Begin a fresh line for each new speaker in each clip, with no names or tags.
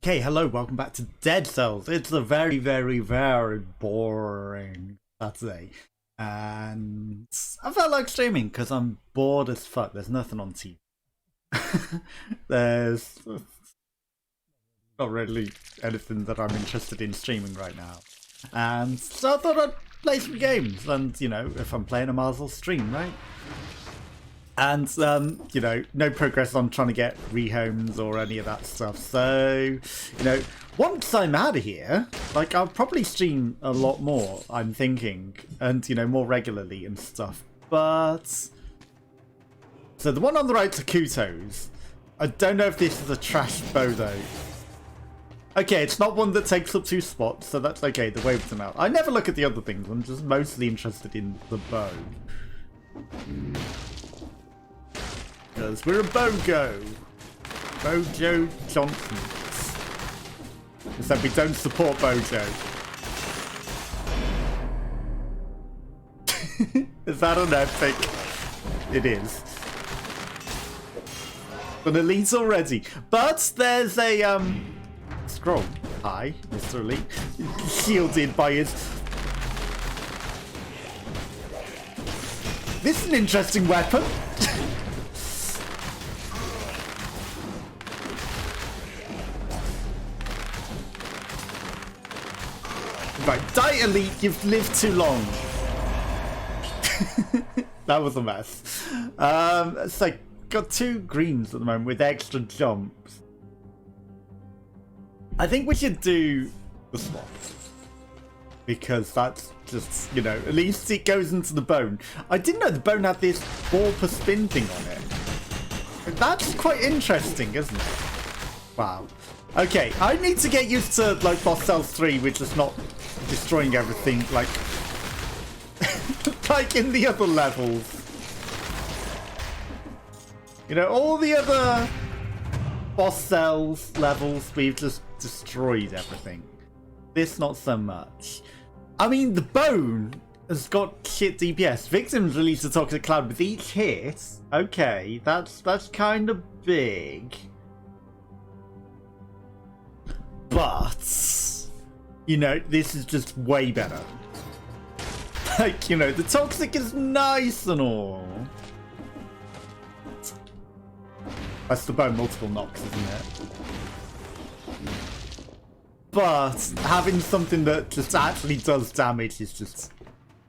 Okay, hello, welcome back to Dead Cells. It's a very, very, very boring Saturday. And I felt like streaming because I'm bored as fuck. There's nothing on TV. There's not really anything that I'm interested in streaming right now. And so I thought I'd play some games. And, you know, if I'm playing, I might as well stream, right? And, you know, no progress on trying to get rehomes or any of that stuff. So, you know, once I'm out of here, like, I'll probably stream a lot more, I'm thinking. And, you know, more regularly and stuff. But... So the one on the right to Kuto's. I don't know if this is a trash bow, though. Okay, it's not one that takes up 2 spots, so that's okay. The waves are out. I never look at the other things. I'm just mostly interested in the bow. Because we're a BOGO. Bojo Johnsons. Except we don't support Bojo. Is that an epic? It is. An elite already. But there's a scroll. Hi, Mr. Elite. Shielded by his... This is an interesting weapon. Right, die Elite, you've lived too long. That was a mess. It's like, got 2 greens at the moment with extra jumps. I think we should do the swap. Because that's just, you know, at least it goes into the bone. I didn't know the bone had this ball per spin thing on it. That's quite interesting, isn't it? Wow. Okay, I need to get used to, like, Boss Cells 3, which is not destroying everything, like... like in the other levels. You know, all the other Boss Cells levels, we've just destroyed everything. This, not so much. I mean, the bone has got shit DPS. Victims release a toxic cloud with each hit. Okay, that's kind of big. But, you know, this is just way better. Like, you know, the toxic is nice and all. That's the bone multiple knocks, isn't it? But having something that just actually does damage is just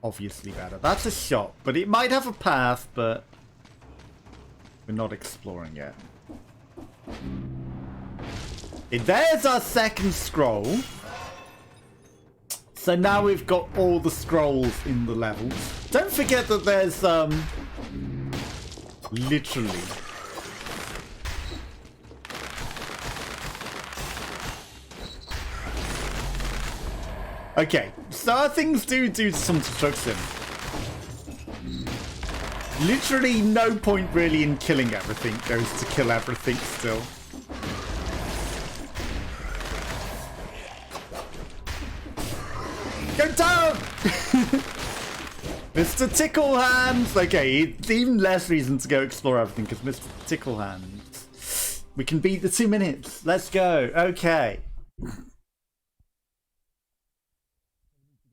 obviously better. That's a shot, but it might have a path, but we're not exploring it. There's our second scroll. So now we've got all the scrolls in the levels. Don't forget that there's literally okay, so things do some destruction. Literally no point really in killing everything. Goes to kill everything still. Go down! Mr. Tickle Hands! Okay, even less reason to go explore everything because Mr. Tickle Hands. We can beat the 2 minutes. Let's go. Okay.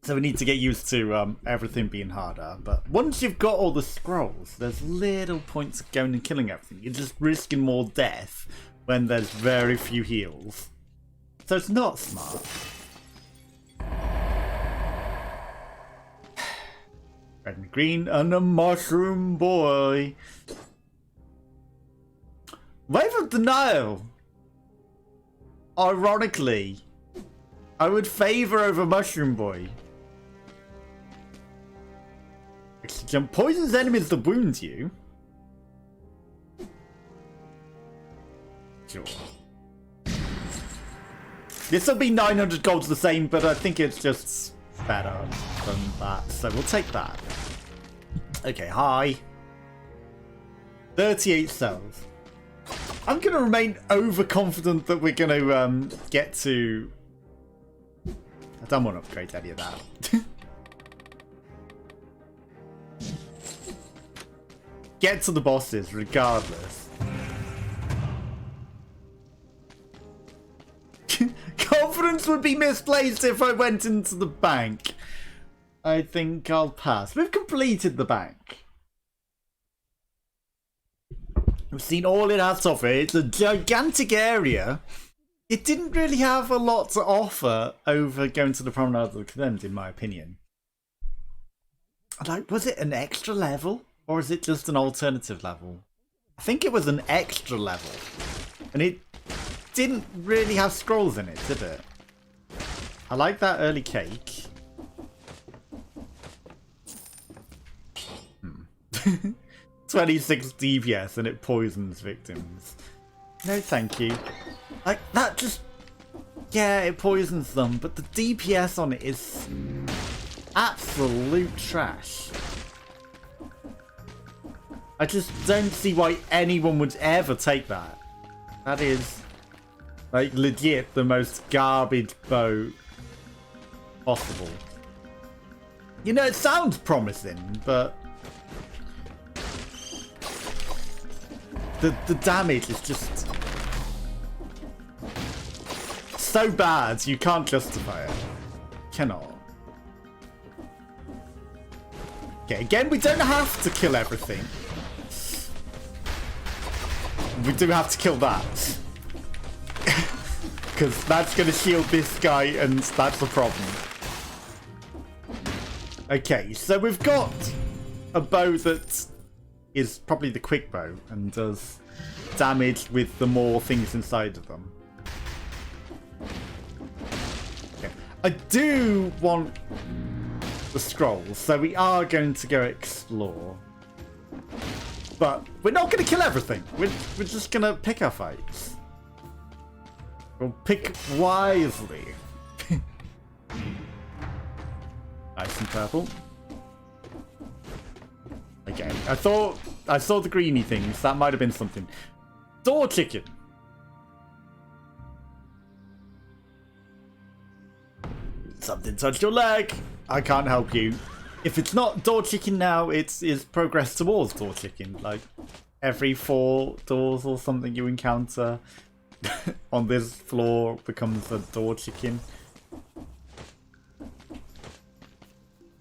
So we need to get used to everything being harder. But once you've got all the scrolls, there's little points of going and killing everything. You're just risking more death when there's very few heals. So it's not smart. Red and green and a mushroom boy. Wave of Denial. Ironically, I would favor over Mushroom Boy. Jump poisons enemies that wound you. Sure. This will be 900 gold's the same, but I think it's just better than that, so we'll take that. Okay, hi. 38 cells. I'm going to remain overconfident that we're going to get to... I don't want to upgrade any of that. Get to the bosses regardless. confidence would be misplaced if I went into the bank. I think I'll pass. We've completed the bank. We've seen all it has to offer. It's a gigantic area. It didn't really have a lot to offer over going to the Promenade of the Condemned, in my opinion. Like, was it an extra level? Or is it just an alternative level? I think it was an extra level. And it didn't really have scrolls in it, did it? I like that early cake. 26 DPS and it poisons victims. No thank you. Like, that just... Yeah, it poisons them, but the DPS on it is absolute trash. I just don't see why anyone would ever take that. That is, like, legit the most garbage bow possible. You know, it sounds promising, but the damage is just so bad you can't justify it. Cannot. Okay, again, we don't have to kill everything. We do have to kill that. Because that's going to shield this guy, and that's the problem. Okay, so we've got a bow that is probably the quick bow and does damage with the more things inside of them. Okay. I do want the scrolls, so we are going to go explore. But we're not going to kill everything. We're just going to pick our fights. We'll pick wisely. Nice and purple. Okay, I thought I saw the greeny things. That might have been something. Door chicken. Something touched your leg. I can't help you. If it's not door chicken now, it's progress towards door chicken. Like every 4 doors or something you encounter on this floor becomes a door chicken.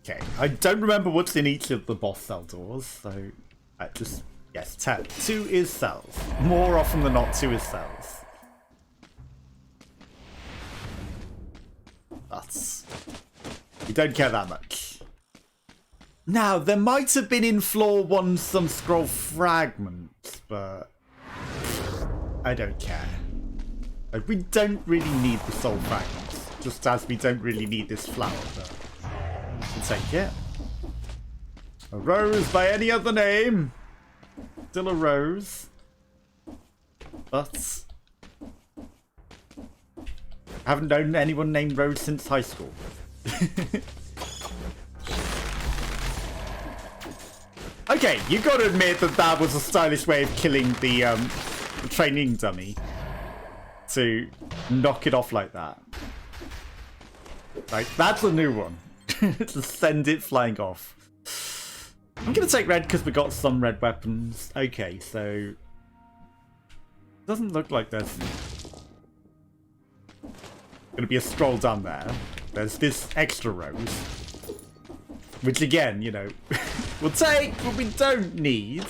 Okay, I don't remember what's in each of the boss cell doors, so I just, yes, 2 is cells. More often than not, 2 is cells. That's... We don't care that much. Now, there might have been in floor 1 some scroll fragments, but I don't care. Like, we don't really need the soul fragments, just as we don't really need this flower, but we'll take it. A rose by any other name. Still a rose. But I haven't known anyone named Rose since high school. Okay, you gotta admit that that was a stylish way of killing the training dummy. To knock it off like that. Like, that's a new one. To send it flying off. I'm gonna take red because we got some red weapons. Okay, so... Doesn't look like there's gonna be a scroll down there. There's this extra rose. Which again, you know, we'll take, but we don't need.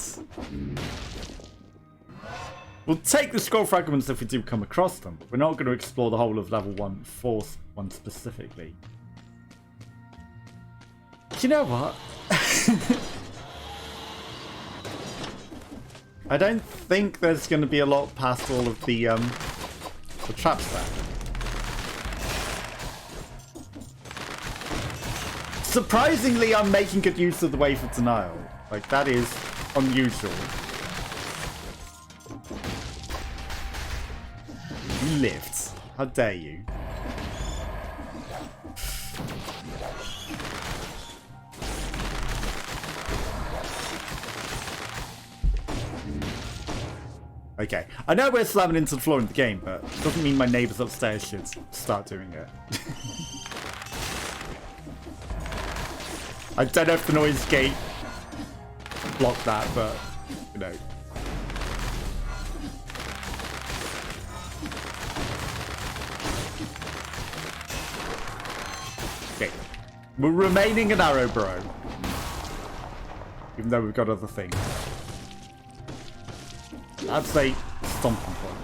We'll take the scroll fragments if we do come across them. We're not going to explore the whole of level 1, fourth one specifically. Do you know what? I don't think there's going to be a lot past all of the traps there. Surprisingly, I'm making good use of the Wave of Denial. Like, that is unusual. You lived. How dare you? Okay. I know we're slamming into the floor in the game, but it doesn't mean my neighbours upstairs should start doing it. I don't know if the noise gate blocked that, but, you know. We're remaining an arrow bro. Even though we've got other things. I'd say stomping point.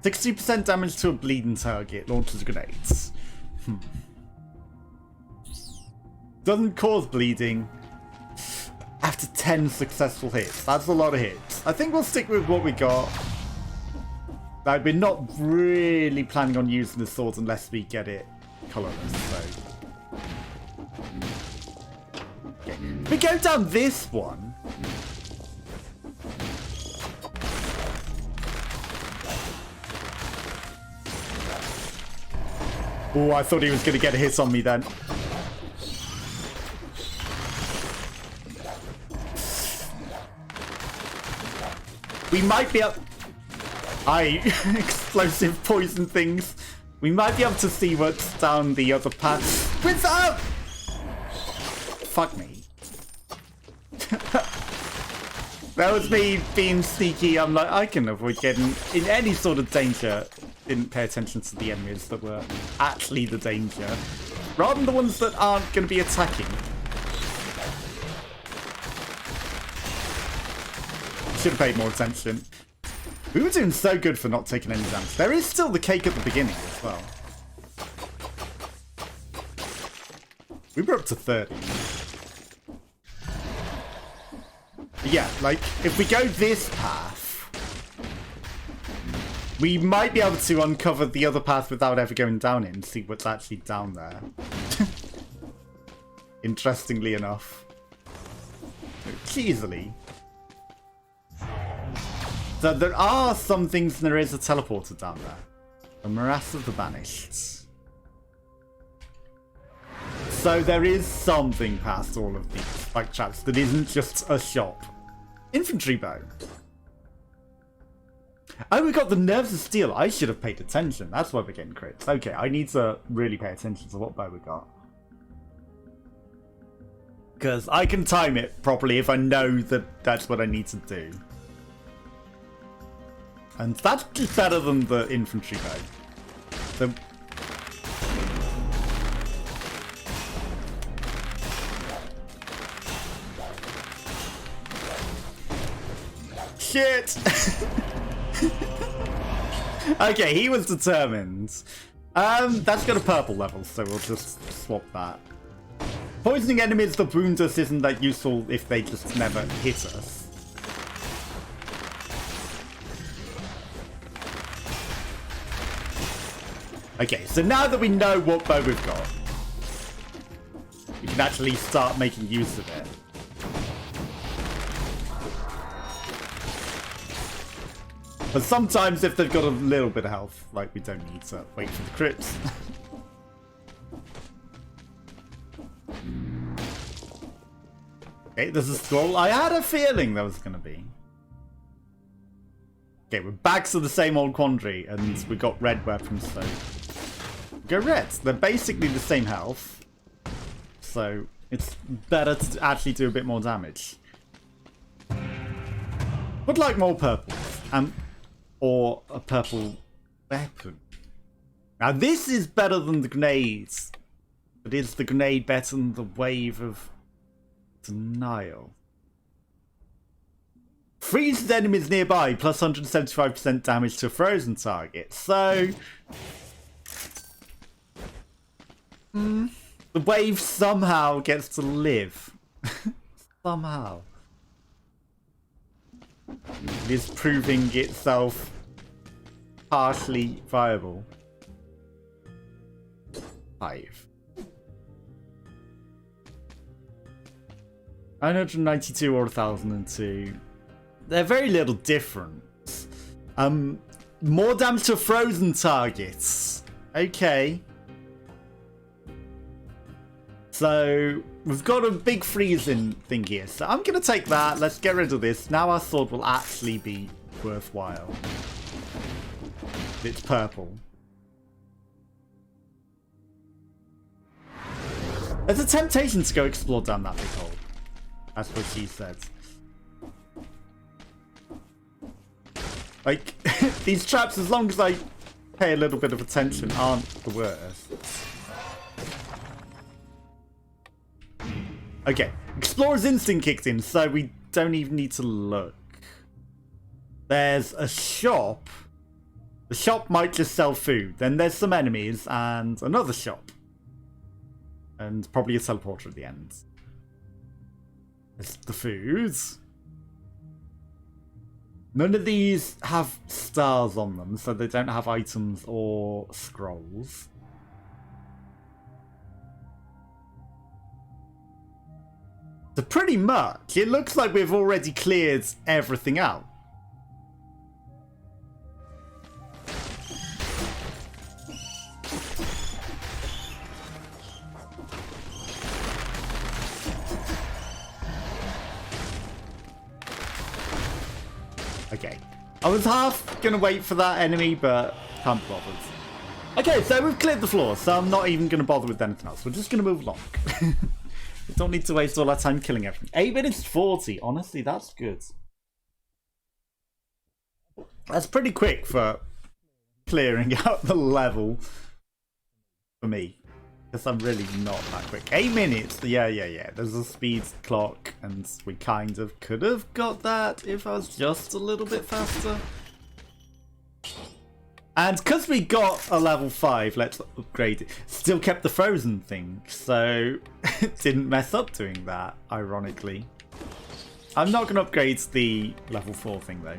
60% damage to a bleeding target. Launches grenades. Doesn't cause bleeding. After 10 successful hits. That's a lot of hits. I think we'll stick with what we got. Like, we're not really planning on using the swords unless we get it colorless, so. Okay. We go down this one. Oh, I thought he was going to get a hit on me then. We might be up. Explosive poison things. We might be able to see what's down the other path. Without. Fuck me. That was me being sneaky. I'm like, I can avoid getting in any sort of danger. Didn't pay attention to the enemies that were actually the danger. Rather than the ones that aren't going to be attacking. Should have paid more attention. We were doing so good for not taking any damage. There is still the cake at the beginning as well. We were up to 30. But yeah, like, if we go this path, we might be able to uncover the other path without ever going down it and see what's actually down there. Interestingly enough. Easily. So there are some things, and there is a teleporter down there. A Morass of the Banished. So there is something past all of these spike traps that isn't just a shop. Infantry bow. Oh, we got the Nerves of Steel. I should have paid attention. That's why we're getting crits. Okay, I need to really pay attention to what bow we got. Because I can time it properly if I know that that's what I need to do. And that's just better than the infantry bow. So shit! Okay, he was determined. That's got a purple level, so we'll just swap that. Poisoning enemies that wound us isn't that useful if they just never hit us. Okay, so now that we know what bow we've got, we can actually start making use of it. But sometimes if they've got a little bit of health, like, we don't need to wait for the crits. Okay, there's a scroll. I had a feeling there was going to be. Okay, we're back to the same old quandary, and we got red weapons, so... Go reds. They're basically the same health. So, it's better to actually do a bit more damage. Would like more purples. Or a purple weapon. Now this is better than the grenades. But is the grenade better than the wave of denial? Freezes enemies nearby, plus 175% damage to a frozen target. So... the wave somehow gets to live. Somehow. It is proving itself partially viable. 5. 992 or 1002. They're very little different. More damage to frozen targets. Okay. So, we've got a big freezing thing here. So I'm going to take that. Let's get rid of this. Now our sword will actually be worthwhile. It's purple. There's a temptation to go explore down that big hole. That's what she said. Like, these traps, as long as I pay a little bit of attention, aren't the worst. Okay, Explorer's Instinct kicked in, so we don't even need to look. There's a shop. The shop might just sell food. Then there's some enemies and another shop. And probably a teleporter at the end. There's the foods. None of these have stars on them, so they don't have items or scrolls. So pretty much, it looks like we've already cleared everything out. Okay. I was half gonna wait for that enemy, but can't be bothered. Okay, so we've cleared the floor, so I'm not even gonna bother with anything else. We're just gonna move along. We don't need to waste all our time killing everything. 8 minutes 40. Honestly, that's good. That's pretty quick for clearing out the level for me. Because I'm really not that quick. 8 minutes. Yeah. There's a speed clock, and we kind of could have got that if I was just a little bit faster. And because we got a level 5, let's upgrade it. Still kept the frozen thing, so it didn't mess up doing that, ironically. I'm not going to upgrade the level 4 thing, though.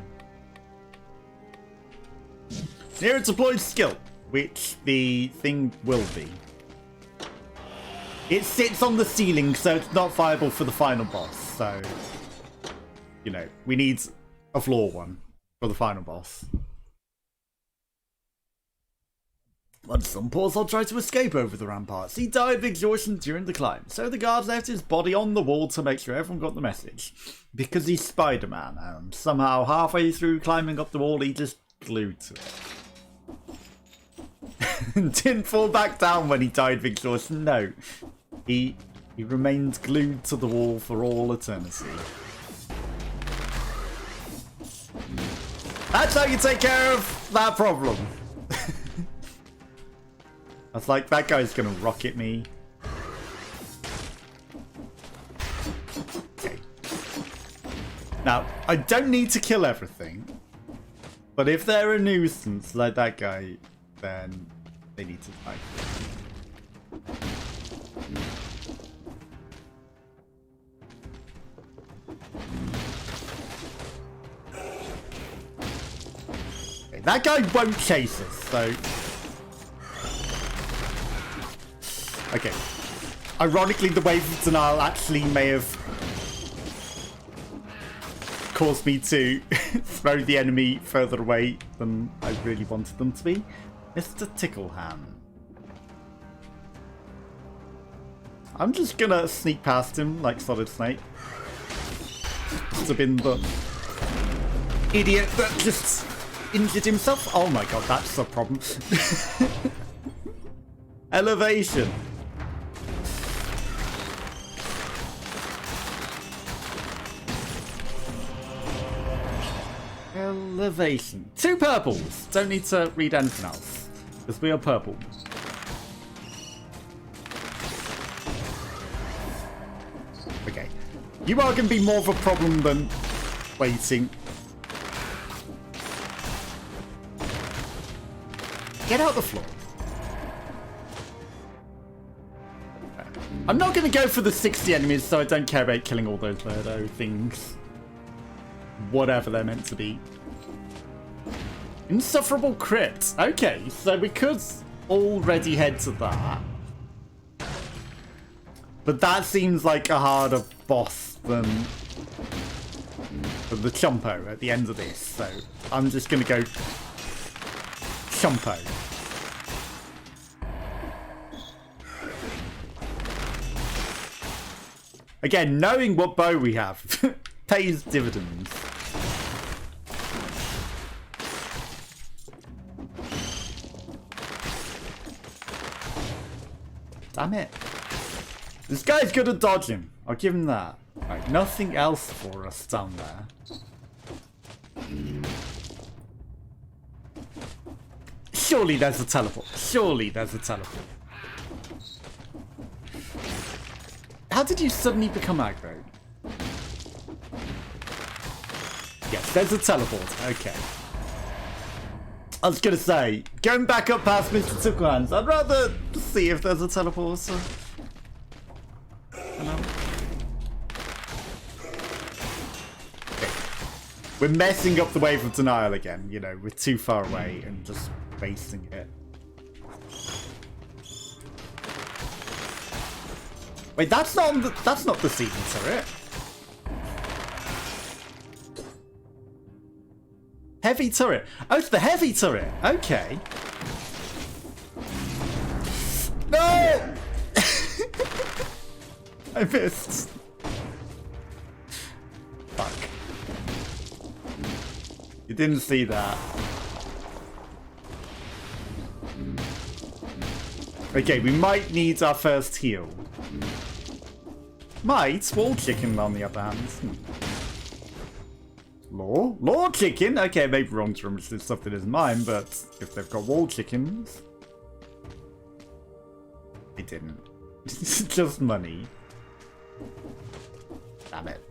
Near a deployed skill, which the thing will be. It sits on the ceiling, so it's not viable for the final boss. So, you know, we need a floor one for the final boss. On some poor I'll try to escape over the ramparts. He died of exhaustion during the climb, so the guards left his body on the wall to make sure everyone got the message. Because he's Spider-Man, and somehow halfway through climbing up the wall, he just glued to it. Didn't fall back down when he died of exhaustion, no. He remained glued to the wall for all eternity. That's how you take care of that problem. I was like, that guy's gonna rocket me. Okay. Now, I don't need to kill everything. But if they're a nuisance like that guy, then they need to die. Okay, that guy won't chase us, so... Okay. Ironically, the wave of denial actually may have caused me to throw the enemy further away than I really wanted them to be. Mr. Tickleham. I'm just gonna sneak past him like Solid Snake. Must have been the idiot that just injured himself. Oh my god, that's a problem. Elevation. Elevation. 2 purples. Don't need to read anything else. Because we are purple. Okay. You are going to be more of a problem than waiting. Get out the floor. I'm not going to go for the 60 enemies, so I don't care about killing all those weirdo things. Whatever they're meant to be. Insufferable crit. Okay, so we could already head to that. But that seems like a harder boss than the Chompo at the end of this. So I'm just going to go Chompo. Again, knowing what bow we have pays dividends. Damn it. This guy's good at dodging. I'll give him that. Right, nothing else for us down there. Surely there's a teleport. Surely there's a teleport. How did you suddenly become aggro? Yes, there's a teleport. Okay. I was gonna say, going back up past Mr. Ticklehands, I'd rather see if there's a teleporter. You know? Okay. We're messing up the wave of denial again, you know, we're too far away and just wasting it. Wait, that's not the season turret. Heavy turret. Oh, it's the heavy turret. Okay. No! I missed. Fuck. You didn't see that. Okay, we might need our first heal. Might. Wall chicken on the other hand. Law chicken? Okay, maybe wrong to remember stuff that is mine, but if they've got wall chickens... They didn't. It's just money. Damn it.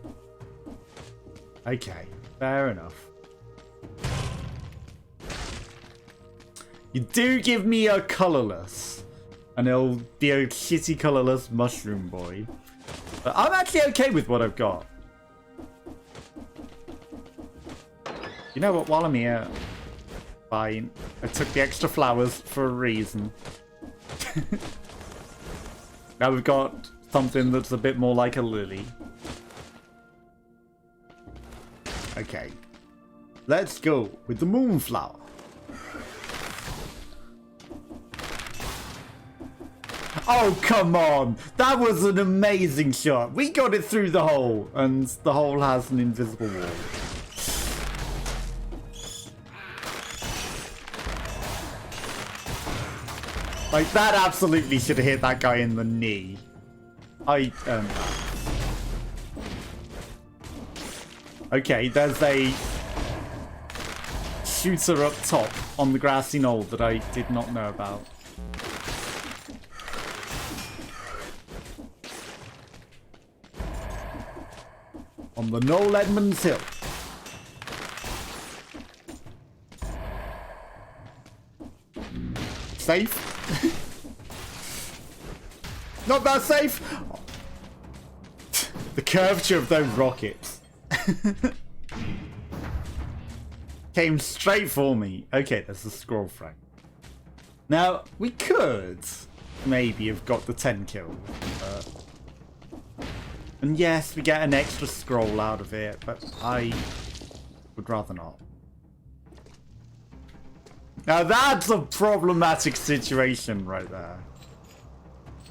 Okay, fair enough. You do give me a colourless, and it'll be a shitty colourless mushroom boy. But I'm actually okay with what I've got. You know what, while I'm here, fine. I took the extra flowers for a reason. Now we've got something that's a bit more like a lily. Okay. Let's go with the moonflower. Oh, come on! That was an amazing shot! We got it through the hole, and the hole has an invisible wall. Like, that absolutely should have hit that guy in the knee. Okay, there's a shooter up top on the grassy knoll that I did not know about. On the Noel Edmonds Hill. Safe? Not that safe? The curvature of those rockets. Came straight for me. Okay, there's a scroll frag. Now, we could maybe have got the 10 kills. And yes, we get an extra scroll out of it, but I would rather not. Now that's a problematic situation right there.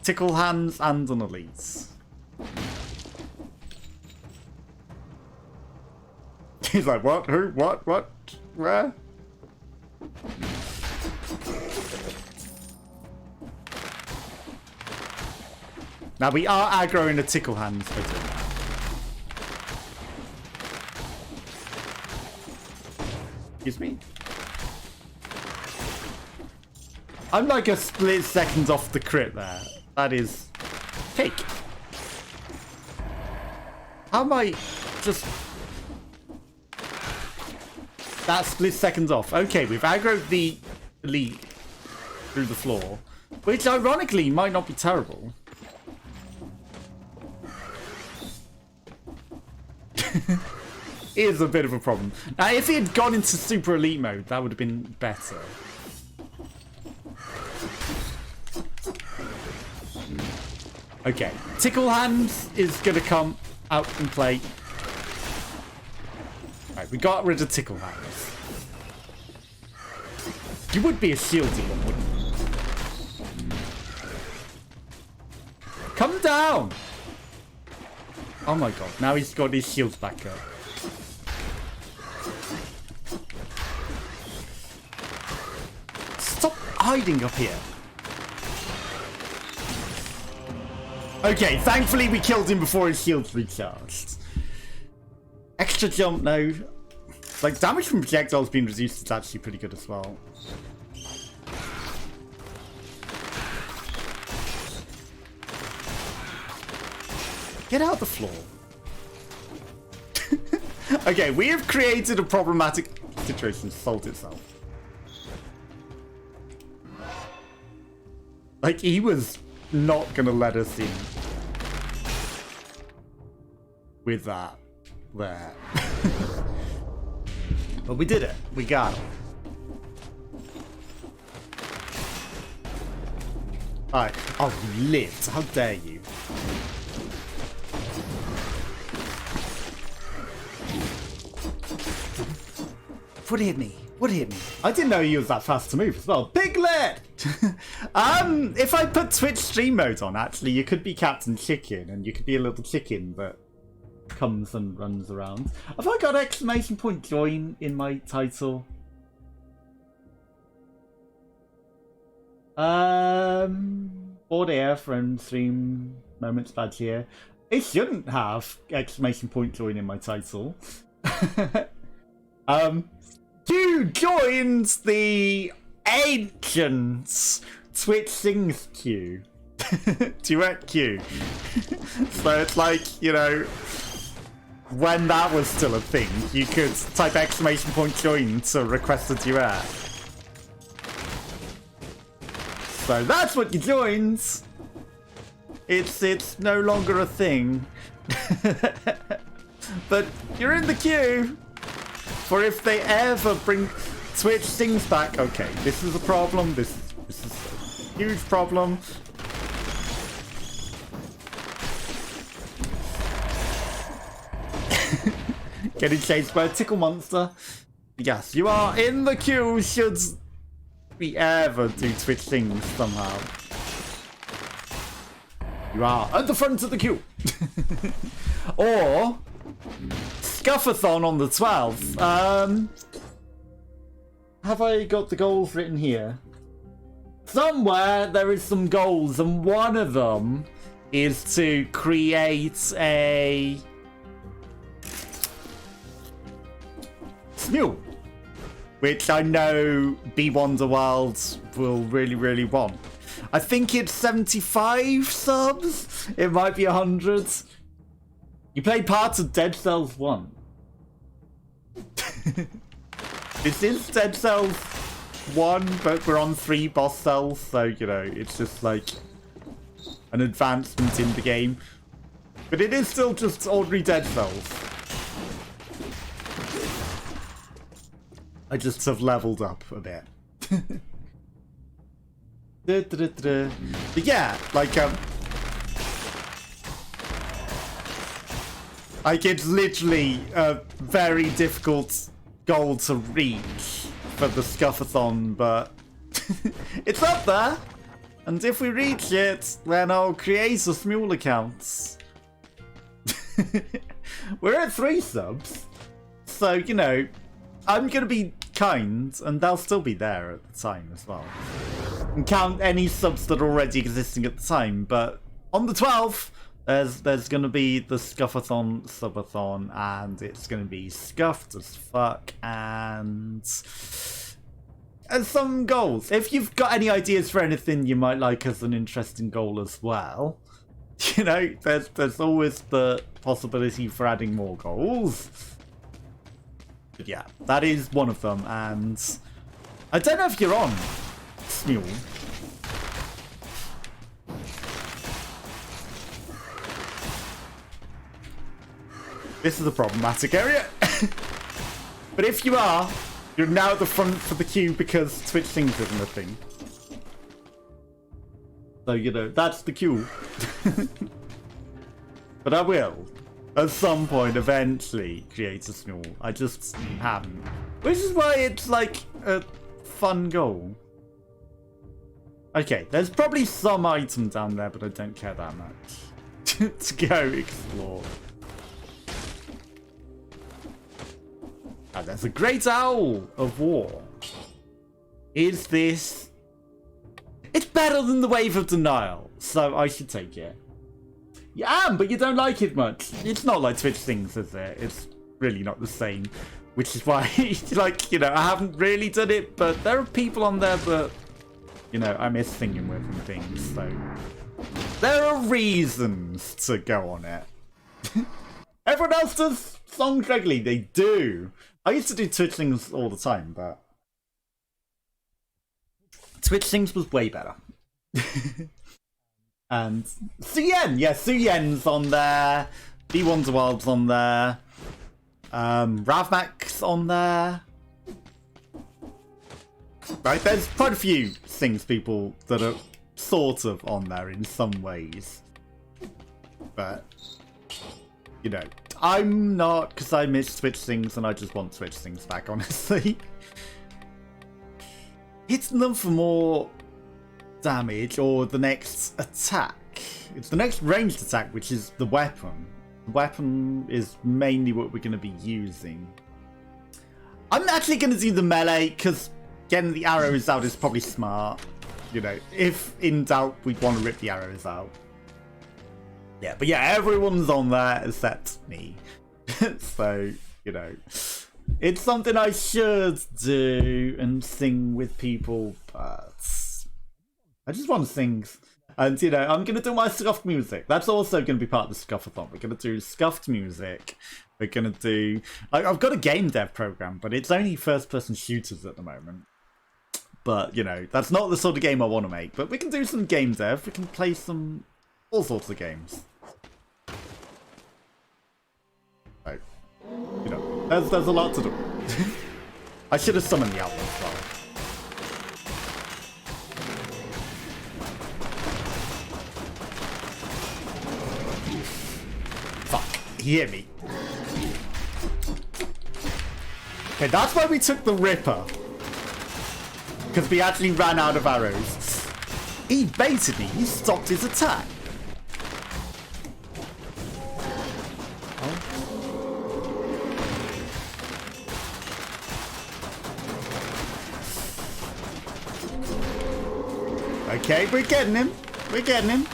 Tickle hands and an elite. He's like, what? Who? What? What? Where? Now we are aggroing a tickle hands for it. Excuse me? I'm like a split second off the crit there. That is cake. How am I just... That split seconds off. Okay, we've aggroed the elite through the floor, which ironically might not be terrible. Is a bit of a problem. Now, if he had gone into super elite mode, that would have been better. Okay, tickle hands is gonna come out and play. Right, we got rid of tickle hands. You would be a shieldy one, wouldn't you? Come down! Oh my god, now he's got his shields back up. Stop hiding up here. Okay, thankfully we killed him before his shields recharged. Extra jump now. Like, damage from projectiles being reduced is actually pretty good as well. Get out the floor. Okay, we have created a problematic situation to solve itself. Like, he was not gonna let us in with that there. But we did it. We got it. Alright. Oh, you lived. How dare you? What hit me? What hit me? I didn't know he was that fast to move as well. Piglet! If I put Twitch stream mode on, actually, you could be Captain Chicken, and you could be a little chicken that comes and runs around. Have I got exclamation point join in my title? Board air friend stream moments badge here. It shouldn't have exclamation point join in my title. You joined the ancient Twitch Sings queue. Duet queue. So it's like, you know, when that was still a thing, you could type exclamation point join to request a duet. So that's what you joined. It's no longer a thing. But you're in the queue. For if they ever bring Twitch Sings back, okay, this is a problem. This is a huge problem. Getting chased by a tickle monster. Yes, you are in the queue should we ever do Twitch Sings somehow. You are at the front of the queue. Or Scuffathon on the 12th. Have I got the goals written here? Somewhere there is some goals, and one of them is to create a Smule, which I know B Wonderworld will really, really want. I think it's 75 subs. It might be 100. You played parts of Dead Cells 1. This is Dead Cells 1, but we're on 3 boss cells, so, you know, it's just like an advancement in the game. But it is still just ordinary Dead Cells. I just have leveled up a bit. But yeah, like it's literally a very difficult goal to reach for the Scuffathon, but it's up there. And if we reach it, then I'll create a Smule account. We're at 3 subs, so, you know, I'm going to be kind, and they'll still be there at the time as well. And count any subs that are already existing at the time, but on the 12th, there's going to be the Scuffathon subathon, and it's going to be scuffed as fuck, and some goals. If you've got any ideas for anything you might like as an interesting goal as well, you know, there's always the possibility for adding more goals. But yeah, that is one of them, and I don't know if you're on Smule. This is a problematic area. But if you are, you're now at the front for the queue because Twitch Sings isn't a thing. So, you know, that's the queue. But I will, at some point, eventually create a Smule. I just haven't. Which is why it's like a fun goal. Okay, there's probably some item down there, but I don't care that much to go explore. And there's a great owl of war. Is this... It's better than the Wave of Denial, so I should take it. You am, but you don't like it much. It's not like Twitch Sings, is it? It's really not the same. Which is why, like, you know, I haven't really done it, but there are people on there that, you know, I miss singing with and things, so... There are reasons to go on it. Everyone else does songs regularly. They do. I used to do Twitch things all the time, but Twitch things was way better. And Suyen, yeah, Suyen's on there. B1's on there. Ravmac's on there. Right, there's quite a few things people that are sort of on there in some ways. But, you know, I'm not, because I miss Twitch things and I just want Twitch things back, honestly. Hitting them for more damage or the next attack. It's the next ranged attack, which is the weapon. The weapon is mainly what we're going to be using. I'm actually going to do the melee because getting the arrows out is probably smart. You know, if in doubt, we'd want to rip the arrows out. Yeah, but yeah, everyone's on there except me. So, you know, it's something I should do and sing with people, but I just want to sing. And, you know, I'm going to do my scuffed music. That's also going to be part of the Scuffathon. We're going to do scuffed music. We're going to do... I've got a game dev program, but it's only first-person shooters at the moment. But, you know, that's not the sort of game I want to make. But we can do some game dev. We can play some... all sorts of games. So, you know, there's a lot to do. I should have summoned the outlaw as well. He hit me. Okay, that's why we took the Ripper. Because we actually ran out of arrows. He baited me. He stopped his attack. Oh. Okay, we're getting him. We're getting him.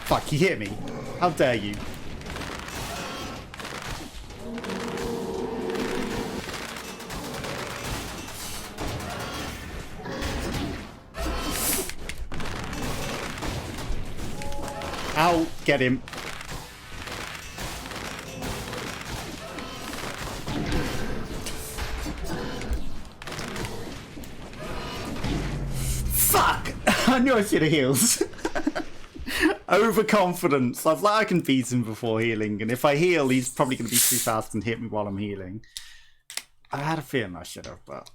Fuck, he hit me. How dare you? I'll get him. Fuck! I knew I should have healed. Overconfidence. I was like, I can beat him before healing, and if I heal, he's probably going to be too fast and hit me while I'm healing. I had a feeling I should have, but...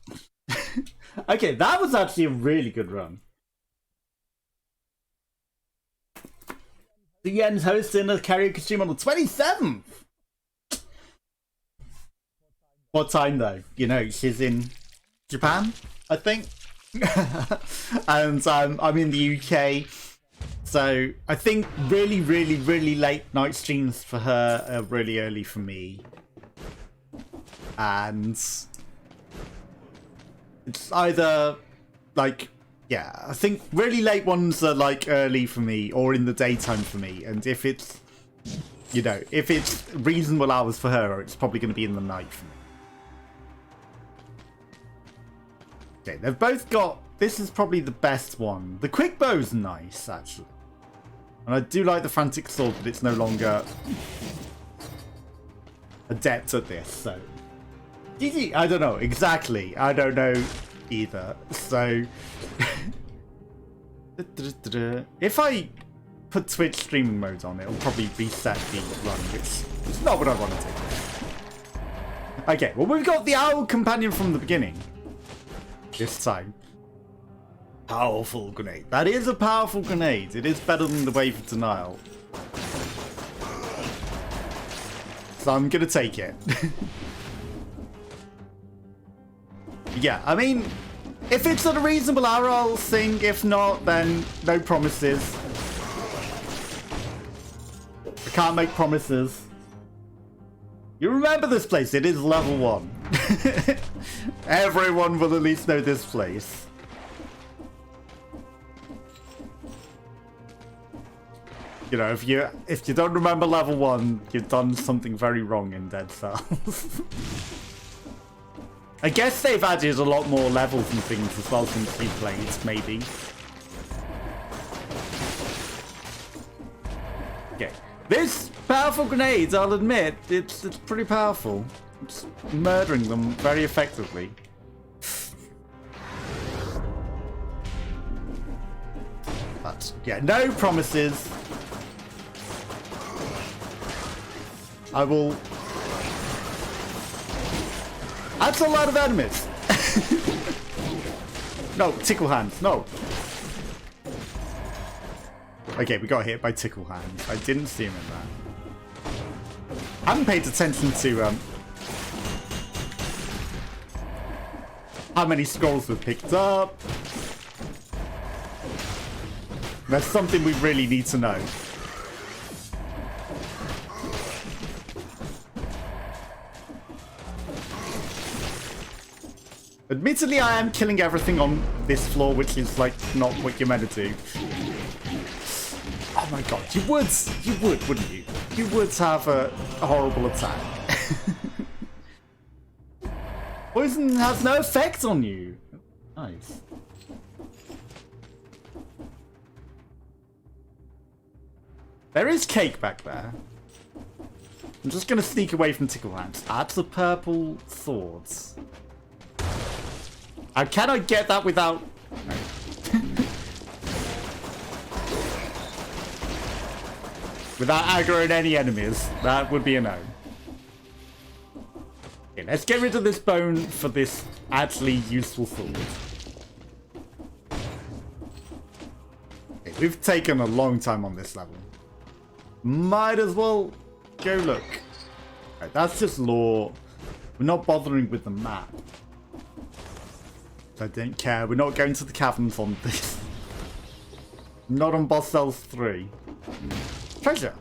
Okay, that was actually a really good run. The Yen's hosting a karaoke stream on the 27th! What time, though? You know, she's in Japan, I think? And I'm in the UK. So I think really, really, really late night streams for her are really early for me. And it's either like, yeah, I think really late ones are like early for me or in the daytime for me. And if it's, you know, if it's reasonable hours for her, it's probably going to be in the night for me. Okay, they've both got, this is probably the best one. The quick bow's nice, actually. And I do like the frantic sword, but it's no longer adept at this, so... GG, I don't know, exactly. I don't know either, so... If I put Twitch streaming mode on, it'll probably reset the run, which is not what I want to do. Okay, well we've got the owl companion from the beginning. This time. Powerful grenade. That is a powerful grenade. It is better than the Wave of Denial. So I'm gonna take it. Yeah, I mean, if it's at a reasonable hour, I'll sing. If not, then no promises. I can't make promises. You remember this place, it is level 1. Everyone will at least know this place. You know, if you don't remember level 1, you've done something very wrong in Dead Cells. I guess they've added a lot more levels and things as well since we played, maybe. Okay. This Powerful grenades, I'll admit. It's pretty powerful. It's murdering them very effectively. But yeah, no promises. I will. That's a lot of enemies. No, tickle hands, no. Okay, we got hit by tickle hands. I didn't see him in that. I haven't paid attention to how many scrolls we've picked up. That's something we really need to know. Admittedly, I am killing everything on this floor, which is like not what you're meant to do. Oh my god, you would, wouldn't you? You would have a horrible attack. Poison has no effect on you. Nice. There is cake back there. I'm just gonna sneak away from Tickle Hands. Add the purple swords. How can I get that without... No. Without aggroing any enemies? That would be a no. Okay, let's get rid of this bone for this actually useful sword. Okay, we've taken a long time on this level. Might as well go look. Right, that's just lore. We're not bothering with the map. I don't care. We're not going to the caverns on this. Not on Boss Cells 3. Treasure.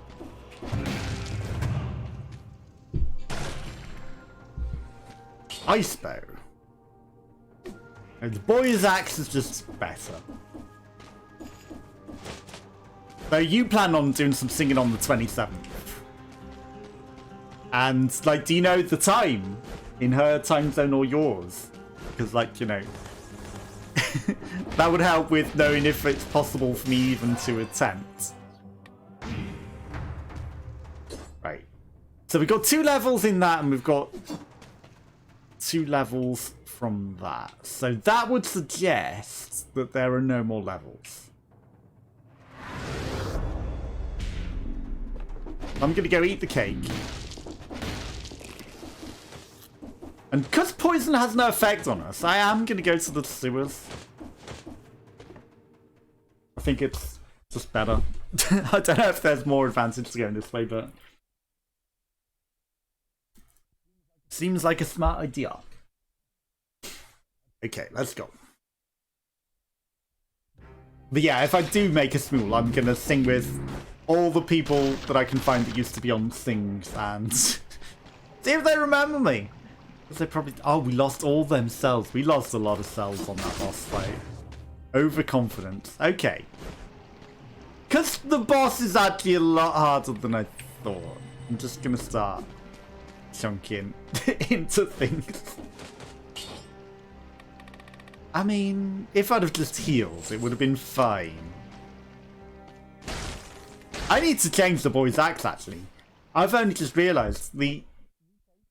Ice bow. And the boy's axe is just better. So you plan on doing some singing on the 27th. And, like, do you know the time? In her time zone or yours? Because, like, you know... that would help with knowing if it's possible for me even to attempt. Right. So we've got 2 levels in that, and we've got 2 levels from that. So that would suggest that there are no more levels. I'm gonna go eat the cake. And because poison has no effect on us, I am going to go to the sewers. I think it's just better. I don't know if there's more advantage to going this way, but... seems like a smart idea. Okay, let's go. But yeah, if I do make a smool, I'm going to sing with all the people that I can find that used to be on Sings and see if they remember me. They probably... oh, we lost all them cells. We lost a lot of cells on that boss fight. Overconfident. Okay. Because the boss is actually a lot harder than I thought. I'm just going to start chunking into things. I mean, if I'd have just healed, it would have been fine. I need to change the boy's axe, actually. I've only just realised the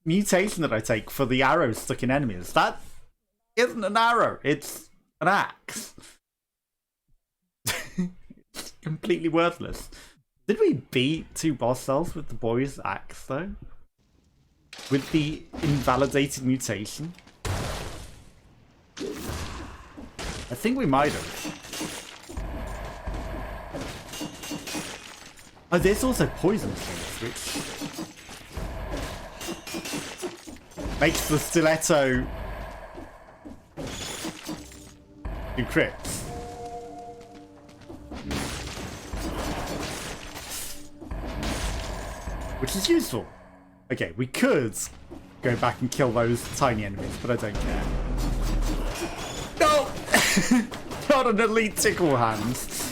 mutation that I take for the arrows stuck in enemies. That isn't an arrow, it's an axe. It's completely worthless. Did we beat 2 boss cells with the boy's axe, though? With the invalidated mutation? I think we might have. Oh, there's also poison things, which makes the stiletto do crits. Which is useful. Okay, we could go back and kill those tiny enemies, but I don't care. No! Not an elite tickle hands.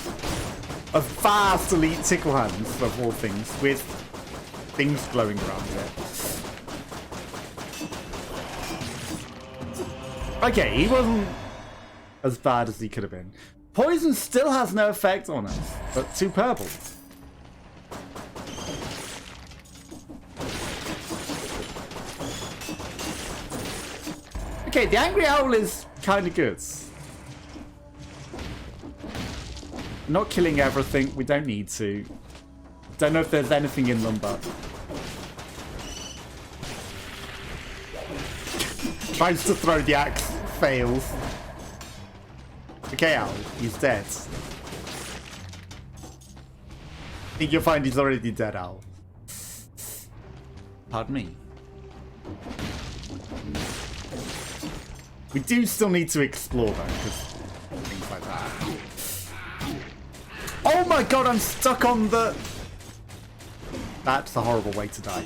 A fast elite tickle hands, of all things, with things glowing around it. Okay, he wasn't as bad as he could have been. Poison still has no effect on us, but 2 purples. Okay, the Angry Owl is kind of good. Not killing everything. We don't need to. Don't know if there's anything in them, but... Tries to throw the axe. Fails. Okay, Owl. He's dead. I think you'll find he's already dead, Owl. Pardon me. We do still need to explore, though, because things like that. Oh my god, I'm stuck on the... That's a horrible way to die.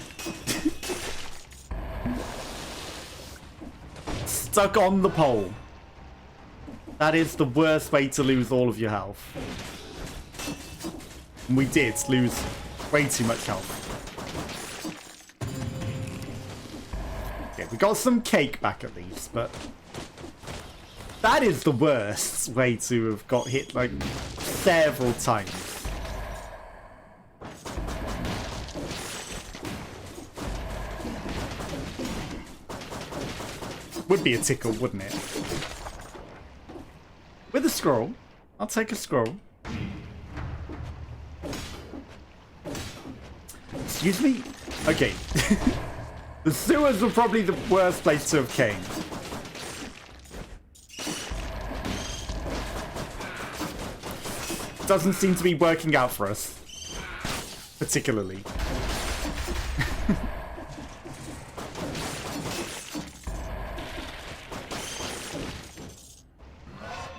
Stuck on the pole. That is the worst way to lose all of your health. And we did lose way too much health. Okay, we got some cake back at least, but... That is the worst way to have got hit, like, several times. Would be a tickle, wouldn't it? With a scroll. I'll take a scroll. Excuse me? Okay. The sewers were probably the worst place to have came. Doesn't seem to be working out for us. Particularly.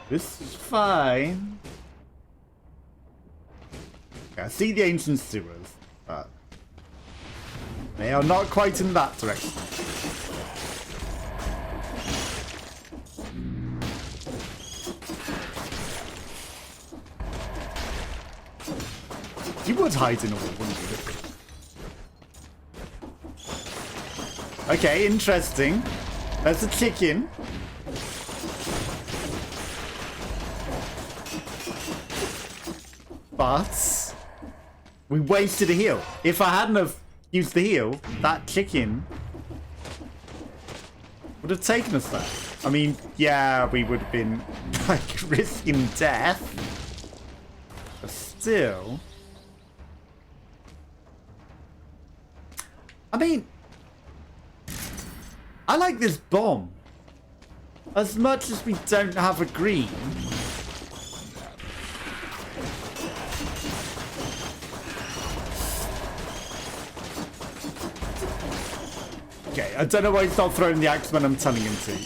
This is fine. Okay, I see the ancient sewers, but they are not quite in that direction. You would hide in a wall, wouldn't you? Okay, interesting. There's a chicken. But we wasted a heal. If I hadn't have used the heal, that chicken would have taken us there. I mean, yeah, we would have been like risking death. But still. I mean, I like this bomb. As much as we don't have a green. Okay, I don't know why he's not throwing the axe when I'm telling him to.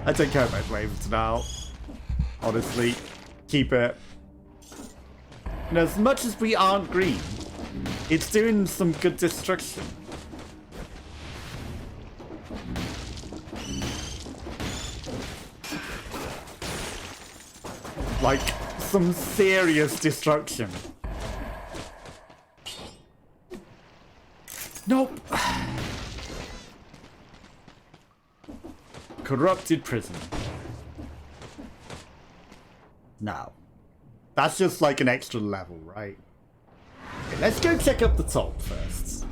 I don't care about waves now. Honestly, keep it. And as much as we aren't green, it's doing some good destruction. Like, some serious destruction. Nope. Corrupted prison. Now, that's just like an extra level, right? Okay, let's go check up the top first.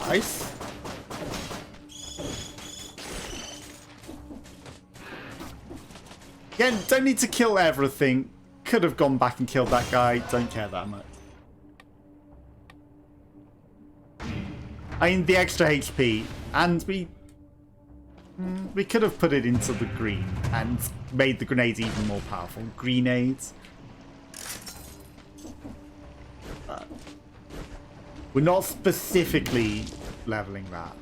Nice. Again, don't need to kill everything. Could have gone back and killed that guy. Don't care that much. I mean, the extra HP, and we could have put it into the green and made the grenades even more powerful. Grenades. But we're not specifically leveling that.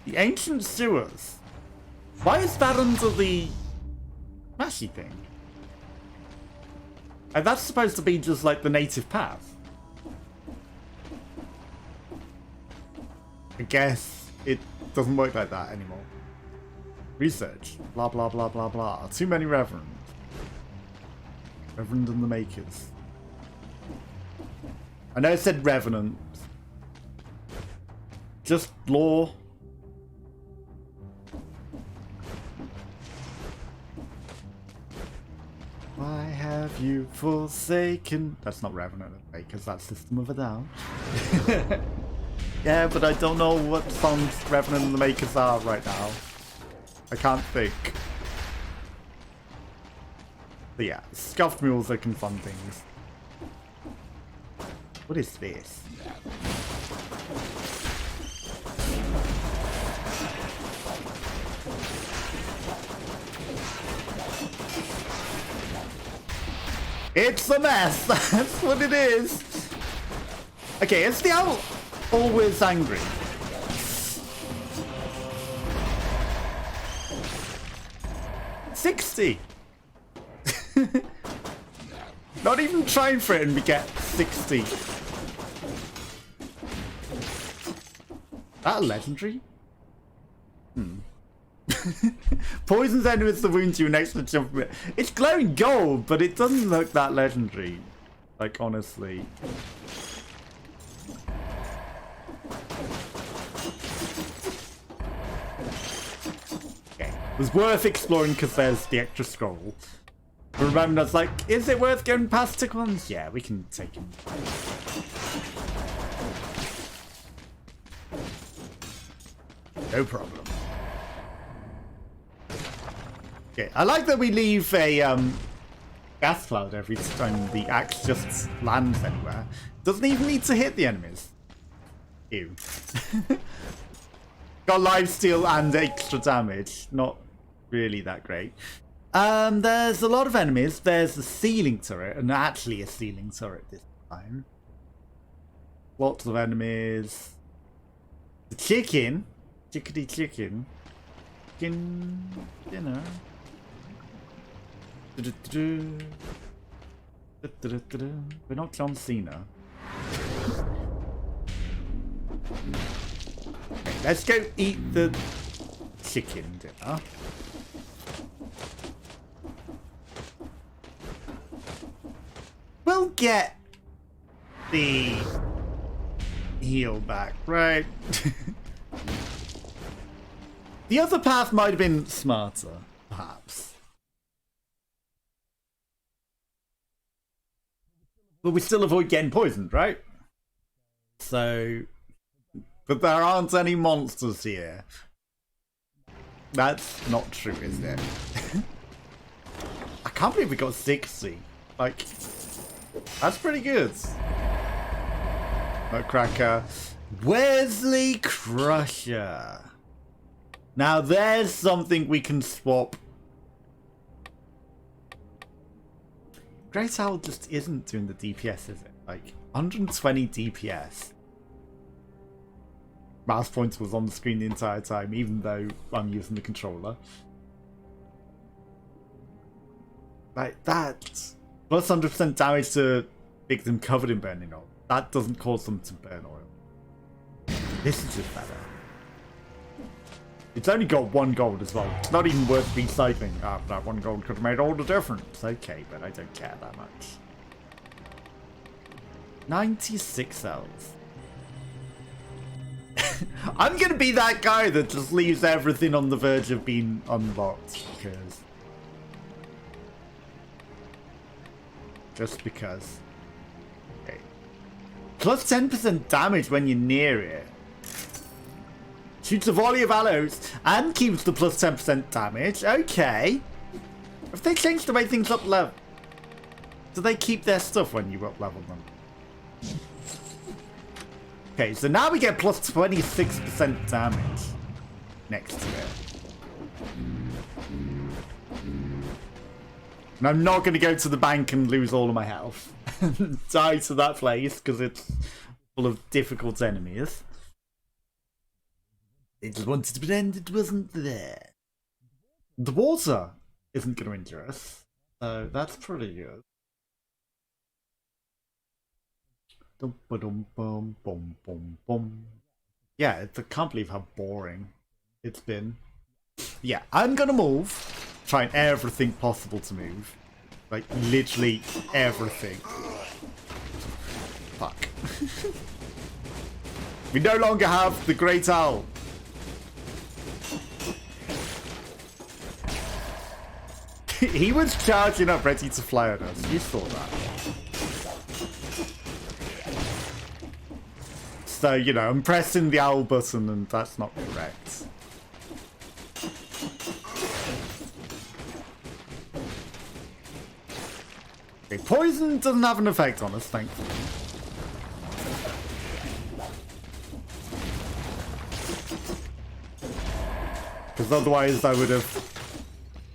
The ancient sewers. Why is that under the mashy thing? And that's supposed to be just like the native path. I guess it doesn't work like that anymore. Research. Blah, blah, blah, blah, blah. Too many Reverend. Reverend and the Makers. I know it said Revenant. just lore. Why have you forsaken? That's not Revenant because that's System of a Down. Yeah, but I don't know what songs Revenant and the Makers are right now. I can't think. But yeah, scuffed mules are can fun things. What is this? It's a mess! That's what it is! Okay, is the owl always angry? $60! Not even trying for it and we get 60. That a legendary? Poisons enemies to wound you next to jump. It's glowing gold, but it doesn't look that legendary. Like, honestly. Okay. It was worth exploring because there's the extra scroll. But remember, that's like, is it worth going past tick ones? Yeah, we can take him. No problem. Okay, I like that we leave a gas cloud every time the axe just lands anywhere. Doesn't even need to hit the enemies. Ew. Got lifesteal and extra damage. Not really that great. There's a lot of enemies. There's a ceiling turret, and actually a ceiling turret this time. Lots of enemies. The chicken. Chickadee chicken. Chicken dinner. We're not John Cena. Okay, let's go eat the chicken dinner. We'll get the heal back, right? The other path might have been smarter, perhaps. But we still avoid getting poisoned, right? So... But there aren't any monsters here. That's not true, is it? I can't believe we got 60. Like, that's pretty good. Nutcracker. Wesley Crusher. Now there's something we can swap. Great Owl just isn't doing the DPS, is it? Like, 120 DPS. Mouse pointer was on the screen the entire time, even though I'm using the controller. Like, that. Plus 100% damage to victim covered in burning oil. That doesn't cause them to burn oil. This is just better. It's only got 1 gold as well. It's not even worth recycling. Ah, that 1 gold could have made all the difference. Okay, but I don't care that much. 96 elves. I'm gonna be that guy that just leaves everything on the verge of being unlocked because... Just because. Okay. Plus 10% damage when you're near it. Shoots a volley of arrows and keeps the plus 10% damage. Okay. If they change the way things up level, do they keep their stuff when you up level them? Okay, so now we get plus 26% damage next to it. And I'm not going to go to the bank and lose all of my health. Die to that place because it's full of difficult enemies. They just wanted to pretend it wasn't there. The water isn't going to injure us, so that's pretty good. Yeah, I can't believe how boring it's been. Yeah, I'm gonna move. Trying everything possible to move. Like, literally everything. Fuck. We no longer have the Great Owl. He was charging up ready to fly at us. You saw that. So, you know, I'm pressing the owl button and that's not correct. Okay, poison doesn't have an effect on us, thankfully. Because otherwise I would have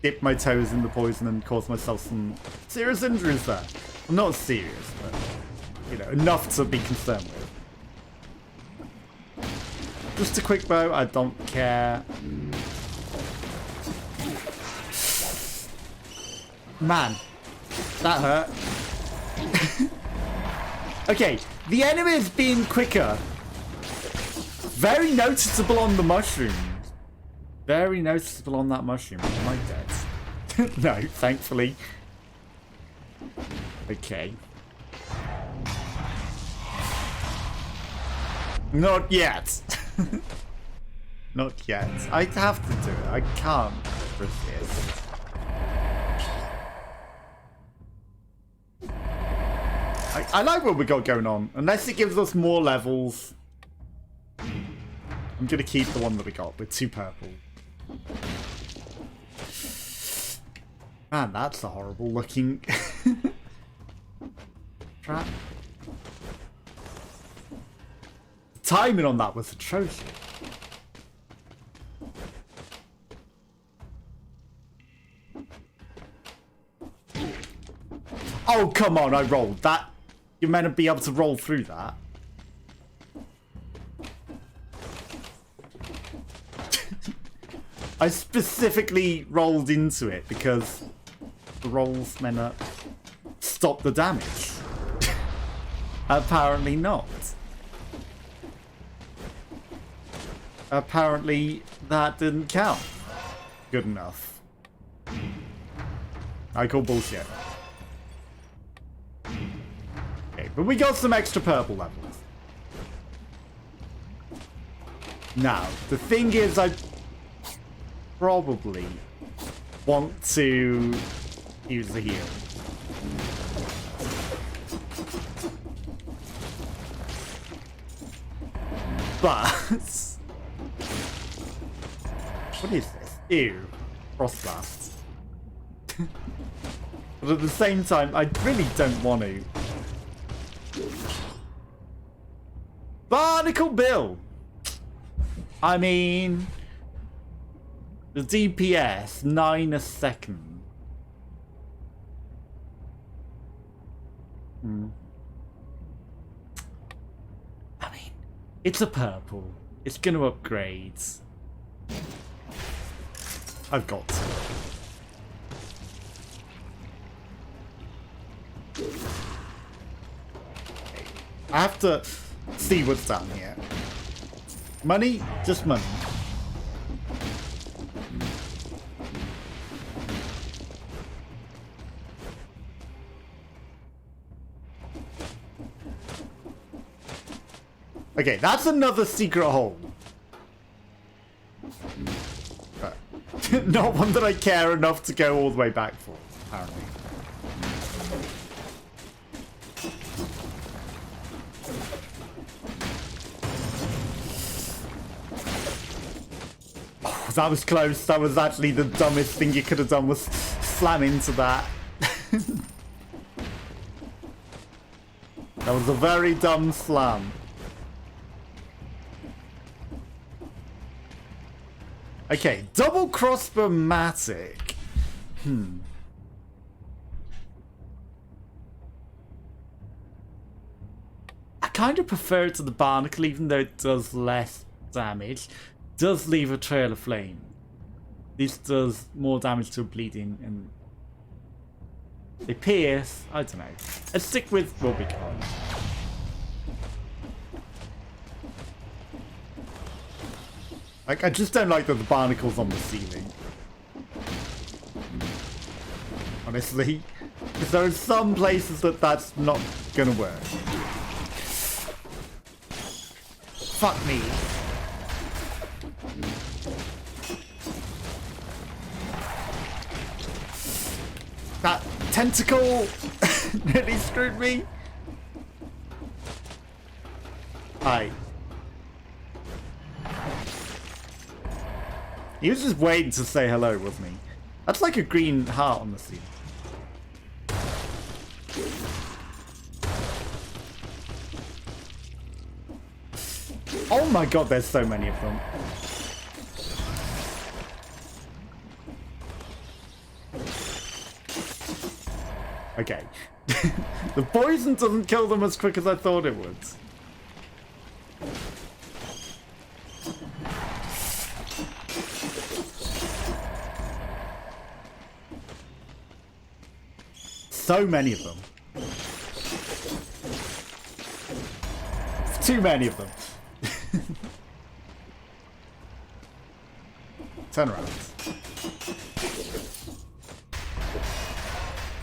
dipped my toes in the poison and caused myself some serious injuries there. Well, not serious, but, you know, enough to be concerned with. Just a quick bow, I don't care. Man, that hurt. Okay, the enemy is being quicker. Very noticeable on the mushroom. Very noticeable on that mushroom. Am I dead? No, thankfully. Okay. Not yet. Not yet. I have to do it. I can't resist. I like what we got going on. Unless it gives us more levels. I'm going to keep the one that we got with 2 purple. Man, that's a horrible looking trap. The timing on that was atrocious. Oh, come on, I rolled that. You're meant to be able to roll through that. I specifically rolled into it because the roll's meant to stop the damage. Apparently not. Apparently that didn't count. Good enough. I call bullshit. Okay, but we got some extra purple levels. Now, the thing is, I probably want to use the heal. But what is this? Ew. Frostblast. But at the same time, I really don't want to. Barnacle Bill! I mean, the DPS, 9 a second. I mean, it's a purple. It's going to upgrade. I've got to. I have to see what's down here. Money? Just money. Okay, that's another secret hole. But not one that I care enough to go all the way back for, apparently. Oh, that was close. That was actually the dumbest thing you could have done, was slam into that. That was a very dumb slam. Okay, double crossbow-matic. I kind of prefer it to the barnacle, even though it does less damage. Does leave a trail of flame. This does more damage to bleeding, and they pierce. I don't know. Let's stick with what we got. Like, I just don't like that the barnacle's on the ceiling. Honestly. Because there are some places that that's not gonna work. fuck me. That tentacle nearly screwed me. Hi. He was just waiting to say hello, wasn't he? That's like a green heart on the scene. Oh my god, there's so many of them. Okay. The poison doesn't kill them as quick as I thought it would. So many of them. Too many of them. Turn around.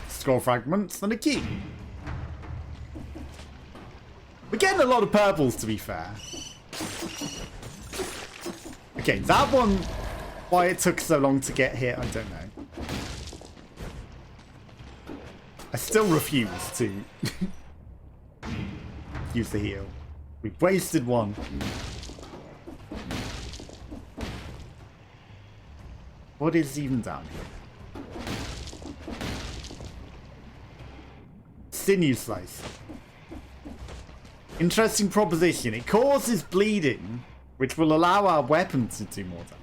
Scroll fragments and a key. We're getting a lot of purples, to be fair. Okay, that one, why it took so long to get hit, I don't know. I still refuse to use the heal. We've wasted one. What is even down here? Sinew slice. Interesting proposition. It causes bleeding, which will allow our weapon to do more damage.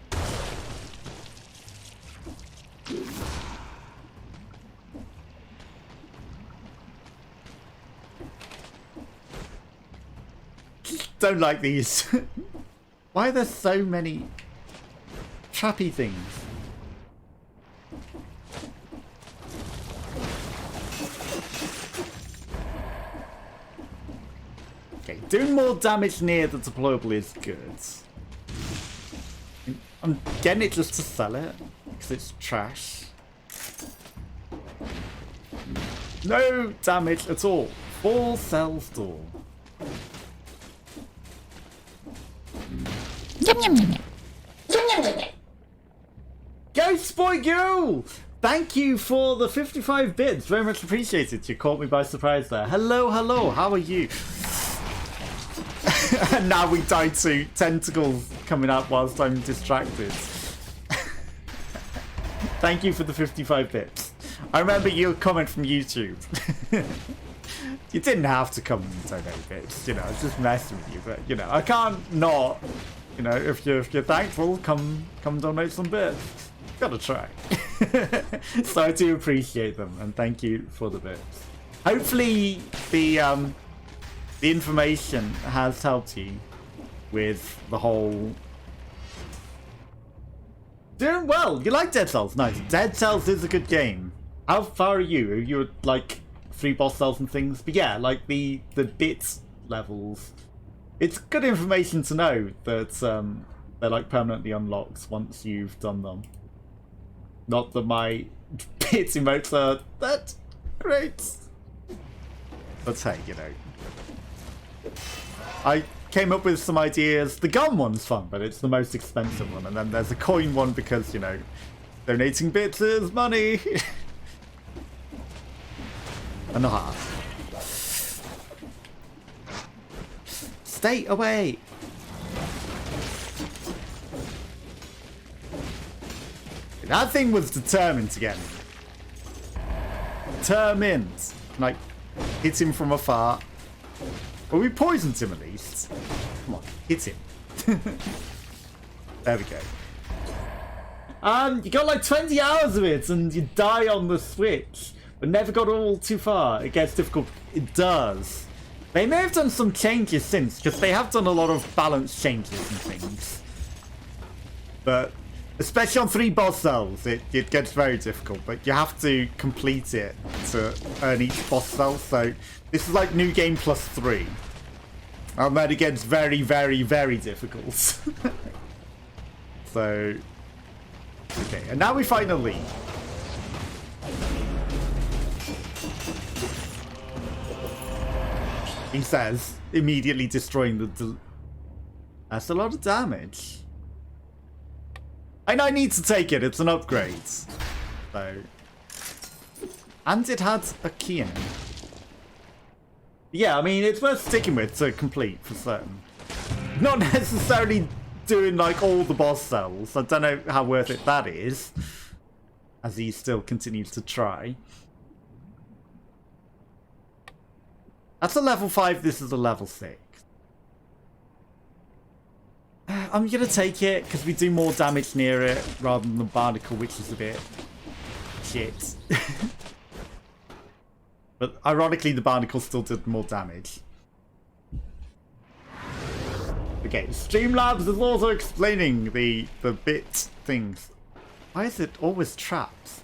Don't like these. Why are there so many trappy things? Okay, doing more damage near the deployable is good. I'm getting it just to sell it, because it's trash. No damage at all. Full cell store. Ghost Boy Girl! Thank you for the 55 bits. Very much appreciated. You caught me by surprise there. Hello, hello. How are you? And now we die to tentacles coming up whilst I'm distracted. Thank you for the 55 bits. I remember your comment from YouTube. You didn't have to come and donate bits, you know, I was just messing with you, but you know, I can't not, you know, if you're thankful, come donate some bits. Gotta try. So I do appreciate them, and thank you for the bits. Hopefully the information has helped you with the whole. Doing well. You like Dead Cells? Nice. Dead Cells is a good game. How far are you? Are you at like 3 boss cells and things? But yeah, like the bits levels. It's good information to know that they're like permanently unlocked once you've done them. Not that my bits emotes are that great. But hey, you know. I came up with some ideas. The gun one's fun, but it's the most expensive one. And then there's a coin one because, you know, donating bits is money. And a half. Stay away. That thing was determined to get me. Determined. Like, hit him from afar. Well, we poisoned him at least. Come on, hit him. There we go. You got like 20 hours of it and you die on the Switch. But never got all too far. It gets difficult. It does. They may have done some changes since, because they have done a lot of balance changes and things. But especially on 3 boss cells, it gets very difficult. But you have to complete it to earn each boss cell. So this is like New Game Plus 3. And then it gets very, very, very difficult. So, okay. And now we finally. He says, immediately destroying the That's a lot of damage. And I need to take it. It's an upgrade. So. And it had a key in it. Yeah, I mean, it's worth sticking with to complete for certain. Not necessarily doing like all the boss cells. I don't know how worth it that is. As he still continues to try. That's a level 5, this is a level 6. I'm going to take it because we do more damage near it rather than the barnacle, which is a bit shit. But ironically, the barnacle still did more damage. Okay, Streamlabs is also explaining the bit things. Why is it always traps?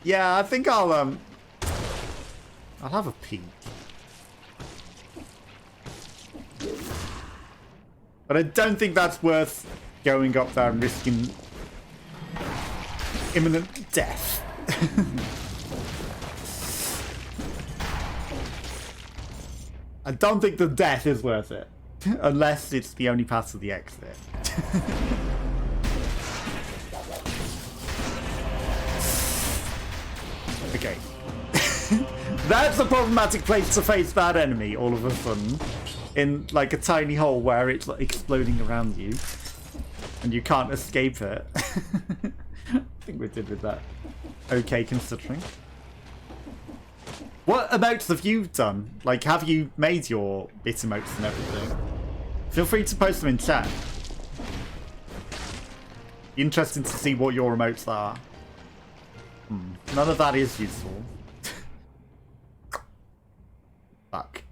Yeah, I think I'll have a peek. But I don't think that's worth going up there and risking imminent death. I don't think the death is worth it. Unless it's the only path to the exit. Okay. That's a problematic place to face that enemy all of a sudden. In like a tiny hole where it's like exploding around you. And you can't escape it. I think we did with that. Okay, considering. What emotes have you done? Like, have you made your bit emotes and everything? Feel free to post them in chat. Interesting to see what your emotes are. None of that is useful. Fuck.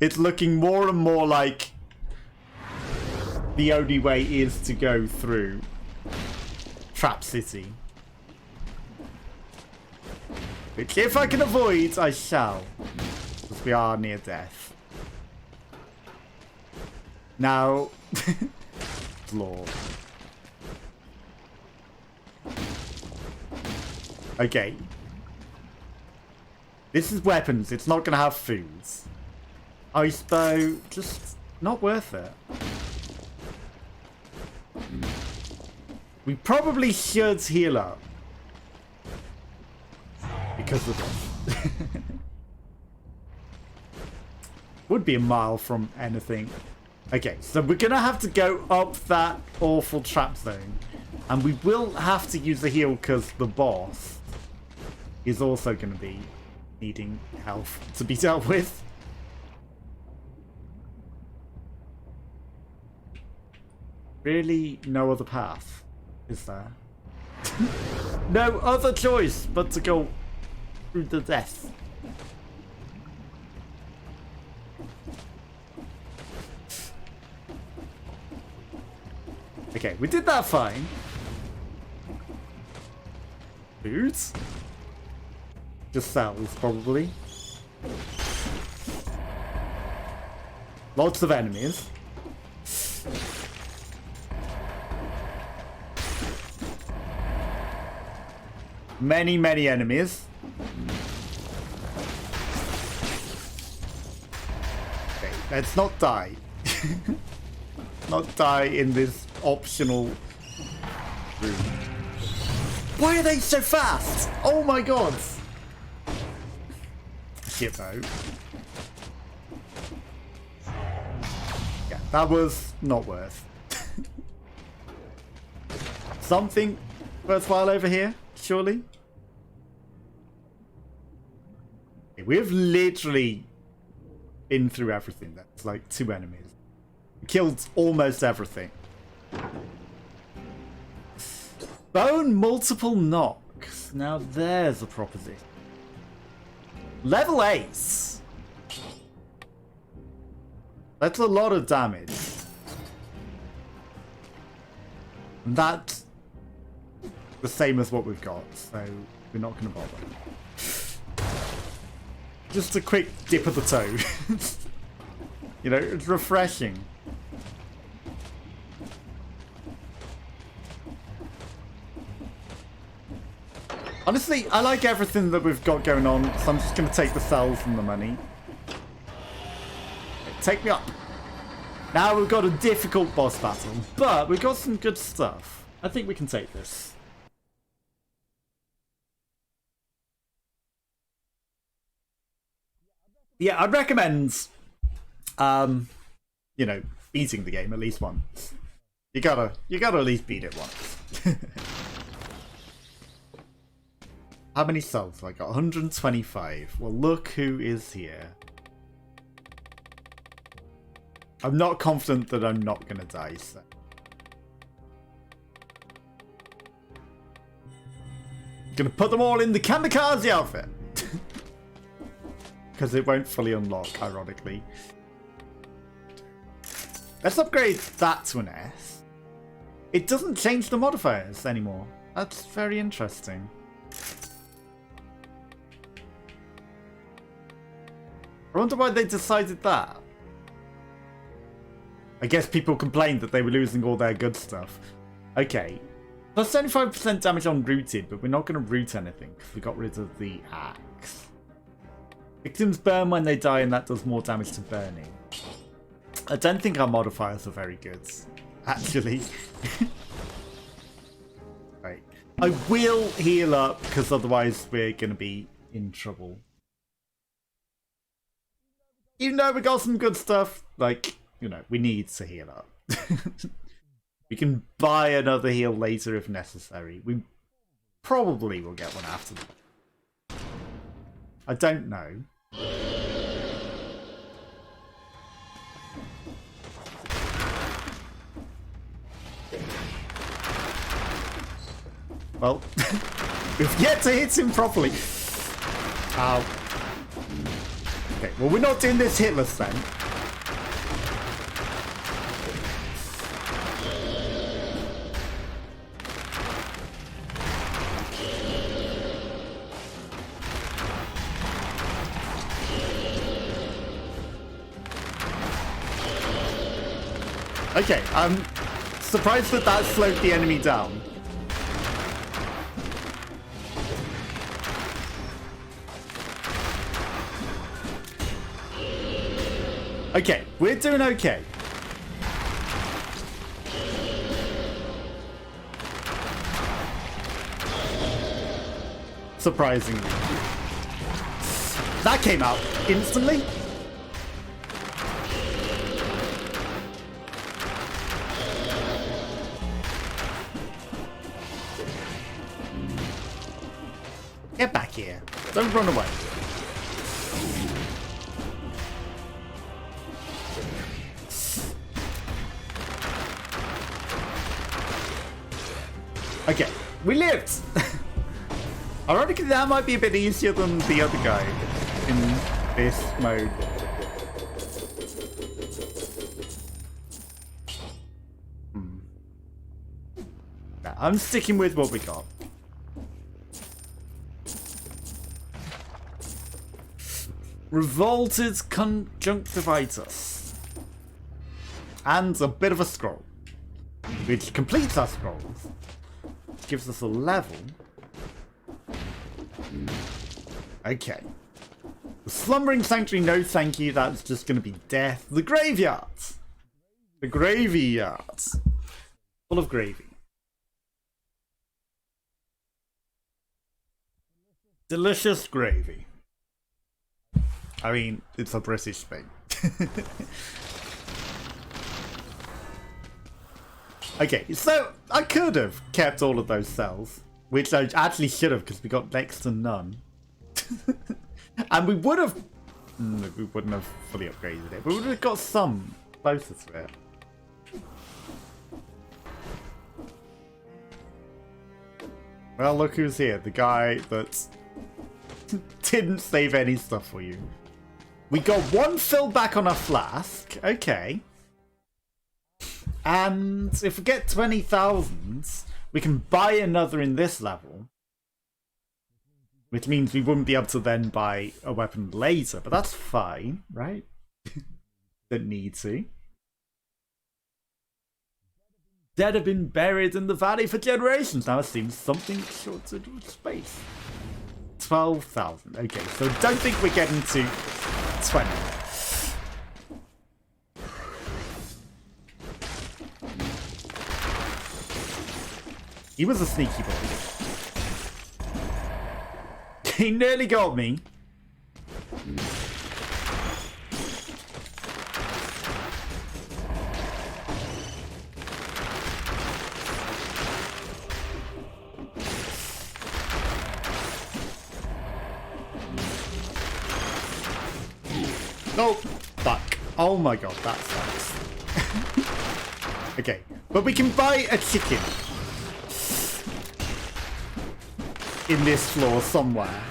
It's looking more and more like the only way is to go through Trap City. Which, if I can avoid, I shall. Because we are near death. Now, Lord. Okay. This is weapons. It's not going to have foods. Ice bow, just not worth it. We probably should heal up. Because of this. Would be a mile from anything. Okay, so we're going to have to go up that awful trap zone. And we will have to use the heal because the boss is also going to be needing health to be dealt with. Really, no other path, is there? No other choice but to go through the death. Okay, we did that fine. Foods? Just cells, probably. Lots of enemies. Many, many enemies. Okay, let's not die. Not die in this optional room. Why are they so fast? Oh my god! Shit though. Yeah, that was not worth. Something worthwhile over here, surely? We've literally been through everything. That's like 2 enemies. We killed almost everything. Bone multiple knocks. Now there's a proposition. Level 8. That's a lot of damage. And that's the same as what we've got, so we're not going to bother. Just a quick dip of the toe. You know, it's refreshing. Honestly, I like everything that we've got going on, so I'm just going to take the cells and the money. Okay, take me up. Now we've got a difficult boss battle, but we've got some good stuff. I think we can take this. Yeah, I'd recommend, you know, beating the game at least once. You gotta at least beat it once. How many souls have I got? 125. Well, look who is here. I'm not confident that I'm not gonna die, so. Gonna put them all in the kamikaze outfit. Because it won't fully unlock, ironically. Let's upgrade that to an S. It doesn't change the modifiers anymore. That's very interesting. I wonder why they decided that. I guess people complained that they were losing all their good stuff. Okay. Plus 75% damage on rooted, but we're not going to root anything because we got rid of the axe. Victims burn when they die and that does more damage to burning. I don't think our modifiers are very good, actually. Right. I will heal up because otherwise we're going to be in trouble. Even though we got some good stuff, like, you know, we need to heal up. We can buy another heal later if necessary. We probably will get one after that. I don't know. Well, we've yet to hit him properly. Ow. Okay, well, we're not doing this hitless then. Okay, I'm surprised that that slowed the enemy down. Okay, we're doing okay. Surprisingly. That came out instantly. Get back here. Don't run away. Okay, we lived! Ironically, that might be a bit easier than the other guy in this mode. Nah, I'm sticking with what we got. Revolted Conjunctivitis. And a bit of a scroll. Which completes our scrolls. Gives us a level. Okay. The Slumbering Sanctuary, no thank you. That's just going to be death. The Graveyard. The Graveyard. Full of gravy. Delicious gravy. I mean, it's a British thing. Okay, so I could have kept all of those cells, which I actually should have because we got next to none. And we would have... we wouldn't have fully upgraded it, but we would have got some closer to it. Well, look who's here. The guy that didn't save any stuff for you. We got one filled back on our flask. Okay. And if we get 20,000, we can buy another in this level. Which means we wouldn't be able to then buy a weapon later, but that's fine, right? Don't need to. Dead have been buried in the valley for generations. Now it seems something short to do with space. 12,000. Okay, so don't think we're getting to 20. He was a sneaky boy. He nearly got me. Oh, fuck. Oh my god, that sucks. Okay, but we can buy a chicken in this floor somewhere.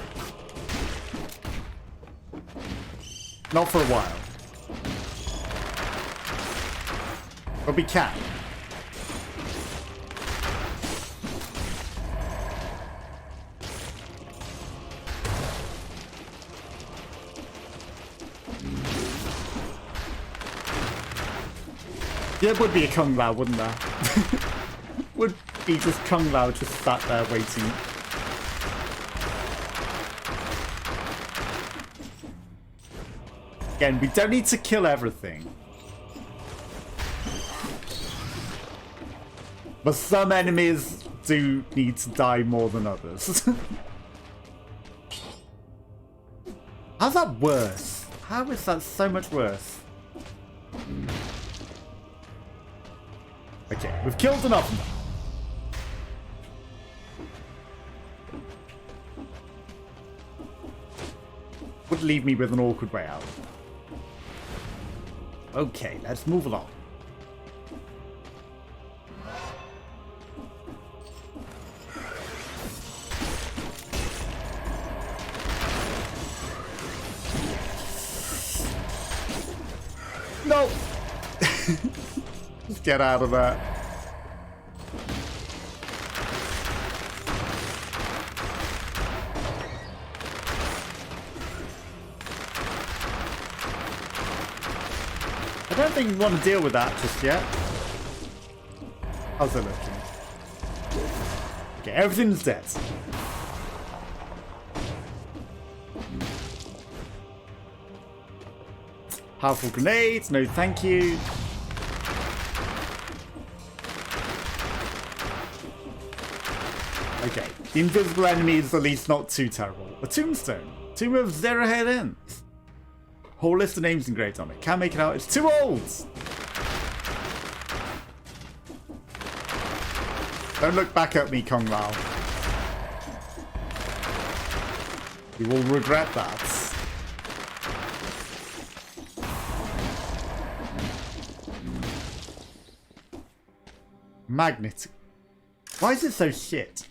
Not for a while. But we can. There would be a Kung Lao, wouldn't there? Would be just Kung Lao just sat there waiting. Again, we don't need to kill everything. But some enemies do need to die more than others. How's that worse? How is that so much worse? Okay, we've killed enough of them. Would leave me with an awkward way out. Okay, let's move along. No! Just get out of that. I don't think we want to deal with that just yet. How's it looking? Okay, everything's dead. Powerful grenades, no thank you. Okay, the invisible enemy is at least not too terrible. A tombstone. Tomb of 0 head ends. Whole list of names engraved on it. Can't make it out. It's too old! Don't look back at me, Kung Lao. You will regret that. Magnet. Why is it so shit?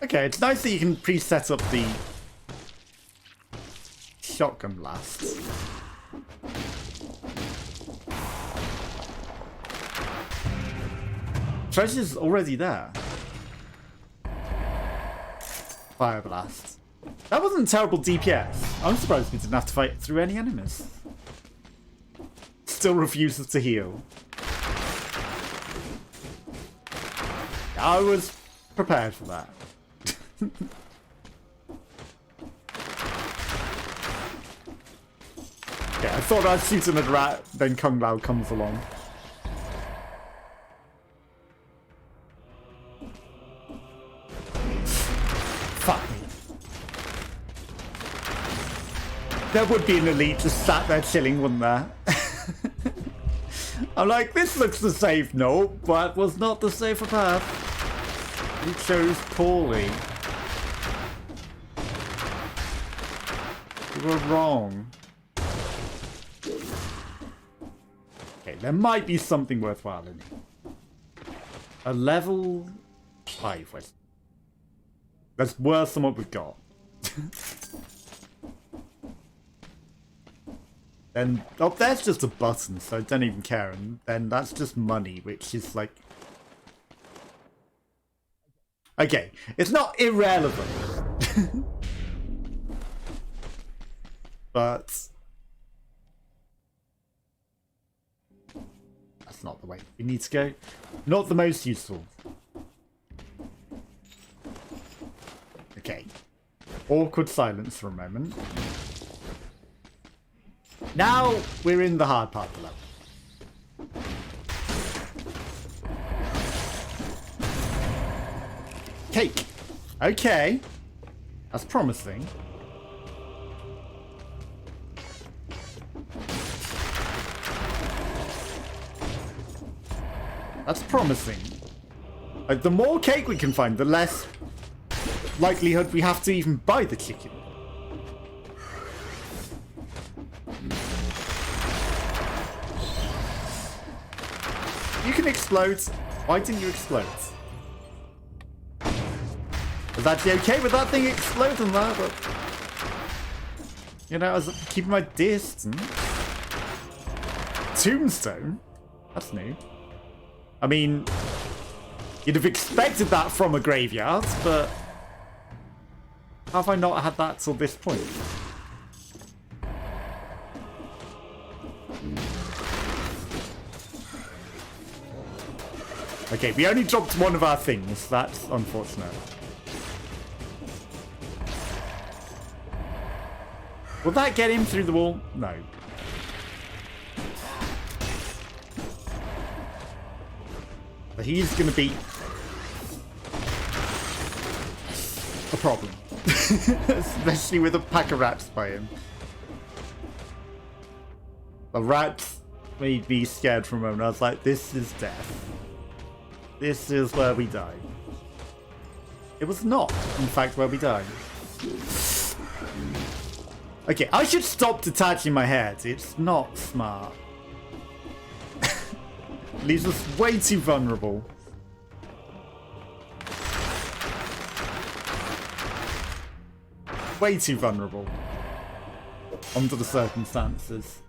Okay, it's nice that you can preset up the shotgun blasts. Treasure's already there. Fire blast. That wasn't terrible DPS. I'm surprised we didn't have to fight through any enemies. Still refuses to heal. I was prepared for that. Yeah, I thought I'd shoot him at rat, then Kung Lao comes along. Fuck me. There would be an elite just sat there chilling, wouldn't there? I'm like, this looks the safe note, but was not the safer path. You chose poorly. You were wrong. Okay, there might be something worthwhile in it. A level 5 West. That's worse than what we've got. Then, oh, there's just a button, so I don't even care. And then that's just money, which is like... Okay, it's not irrelevant. But... that's not the way we need to go. Not the most useful. Okay, Awkward silence for a moment. Now we're in the hard part of the level. Cake. Okay. That's promising. That's promising. The more cake we can find, the less likelihood we have to even buy the chicken. You can explode. Why didn't you explode? I was actually okay with that thing exploding there, but... You know, I was keeping my distance. Tombstone? That's new. I mean... You'd have expected that from a graveyard, but... How have I not had that till this point? Okay, we only dropped one of our things. That's unfortunate. Will that get him through the wall? No. But he's going to be a problem. Especially with a pack of rats by him. The rats made me scared for a moment. I was like, this is death. This is where we die. It was not, in fact, where we died. Okay, I should stop detaching my head. It's not smart. Leaves us way too vulnerable. Way too vulnerable. Under the circumstances.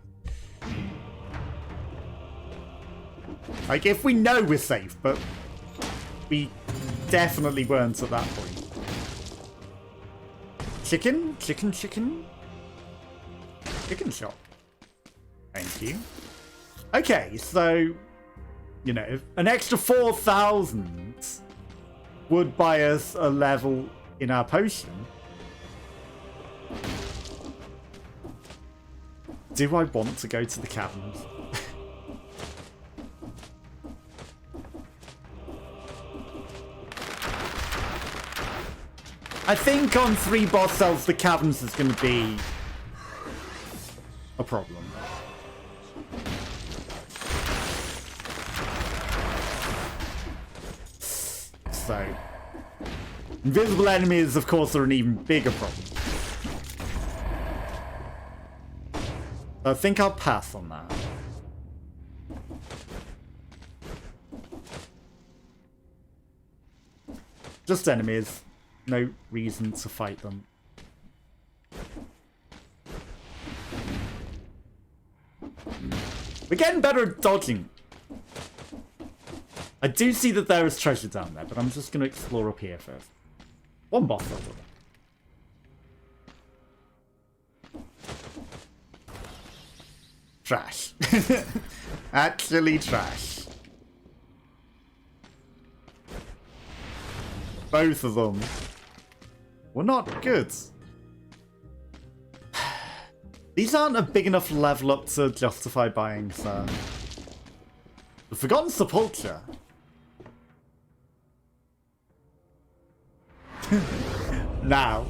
Like, if we know we're safe, but we definitely weren't at that point. Chicken? Chicken, chicken? Chicken shop. Thank you. Okay, so, you know, an extra 4,000 would buy us a level in our potion. Do I want to go to the caverns? I think on 3 boss cells, the caverns is going to be a problem. So, invisible enemies, of course, are an even bigger problem. I think I'll pass on that. Just enemies. No reason to fight them. We're getting better at dodging. I do see that there is treasure down there, but I'm just going to explore up here first. One boss over. Trash. Actually trash. Both of them were not good. These aren't a big enough level up to justify buying, so... The Forgotten Sepulchre. Now.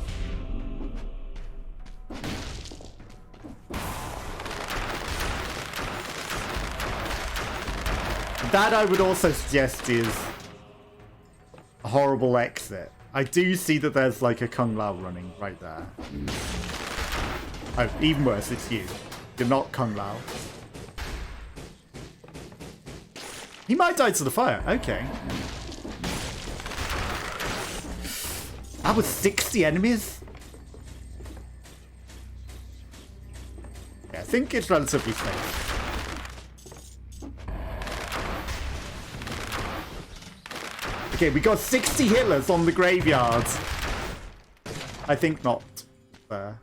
That I would also suggest is a horrible exit. I do see that there's like a Kung Lao running right there. Oh, even worse, it's you. You're not Kung Lao. He might die to the fire. Okay. That was 60 enemies? Yeah, I think it's relatively safe. Okay, we got 60 healers on the graveyard. I think not. There.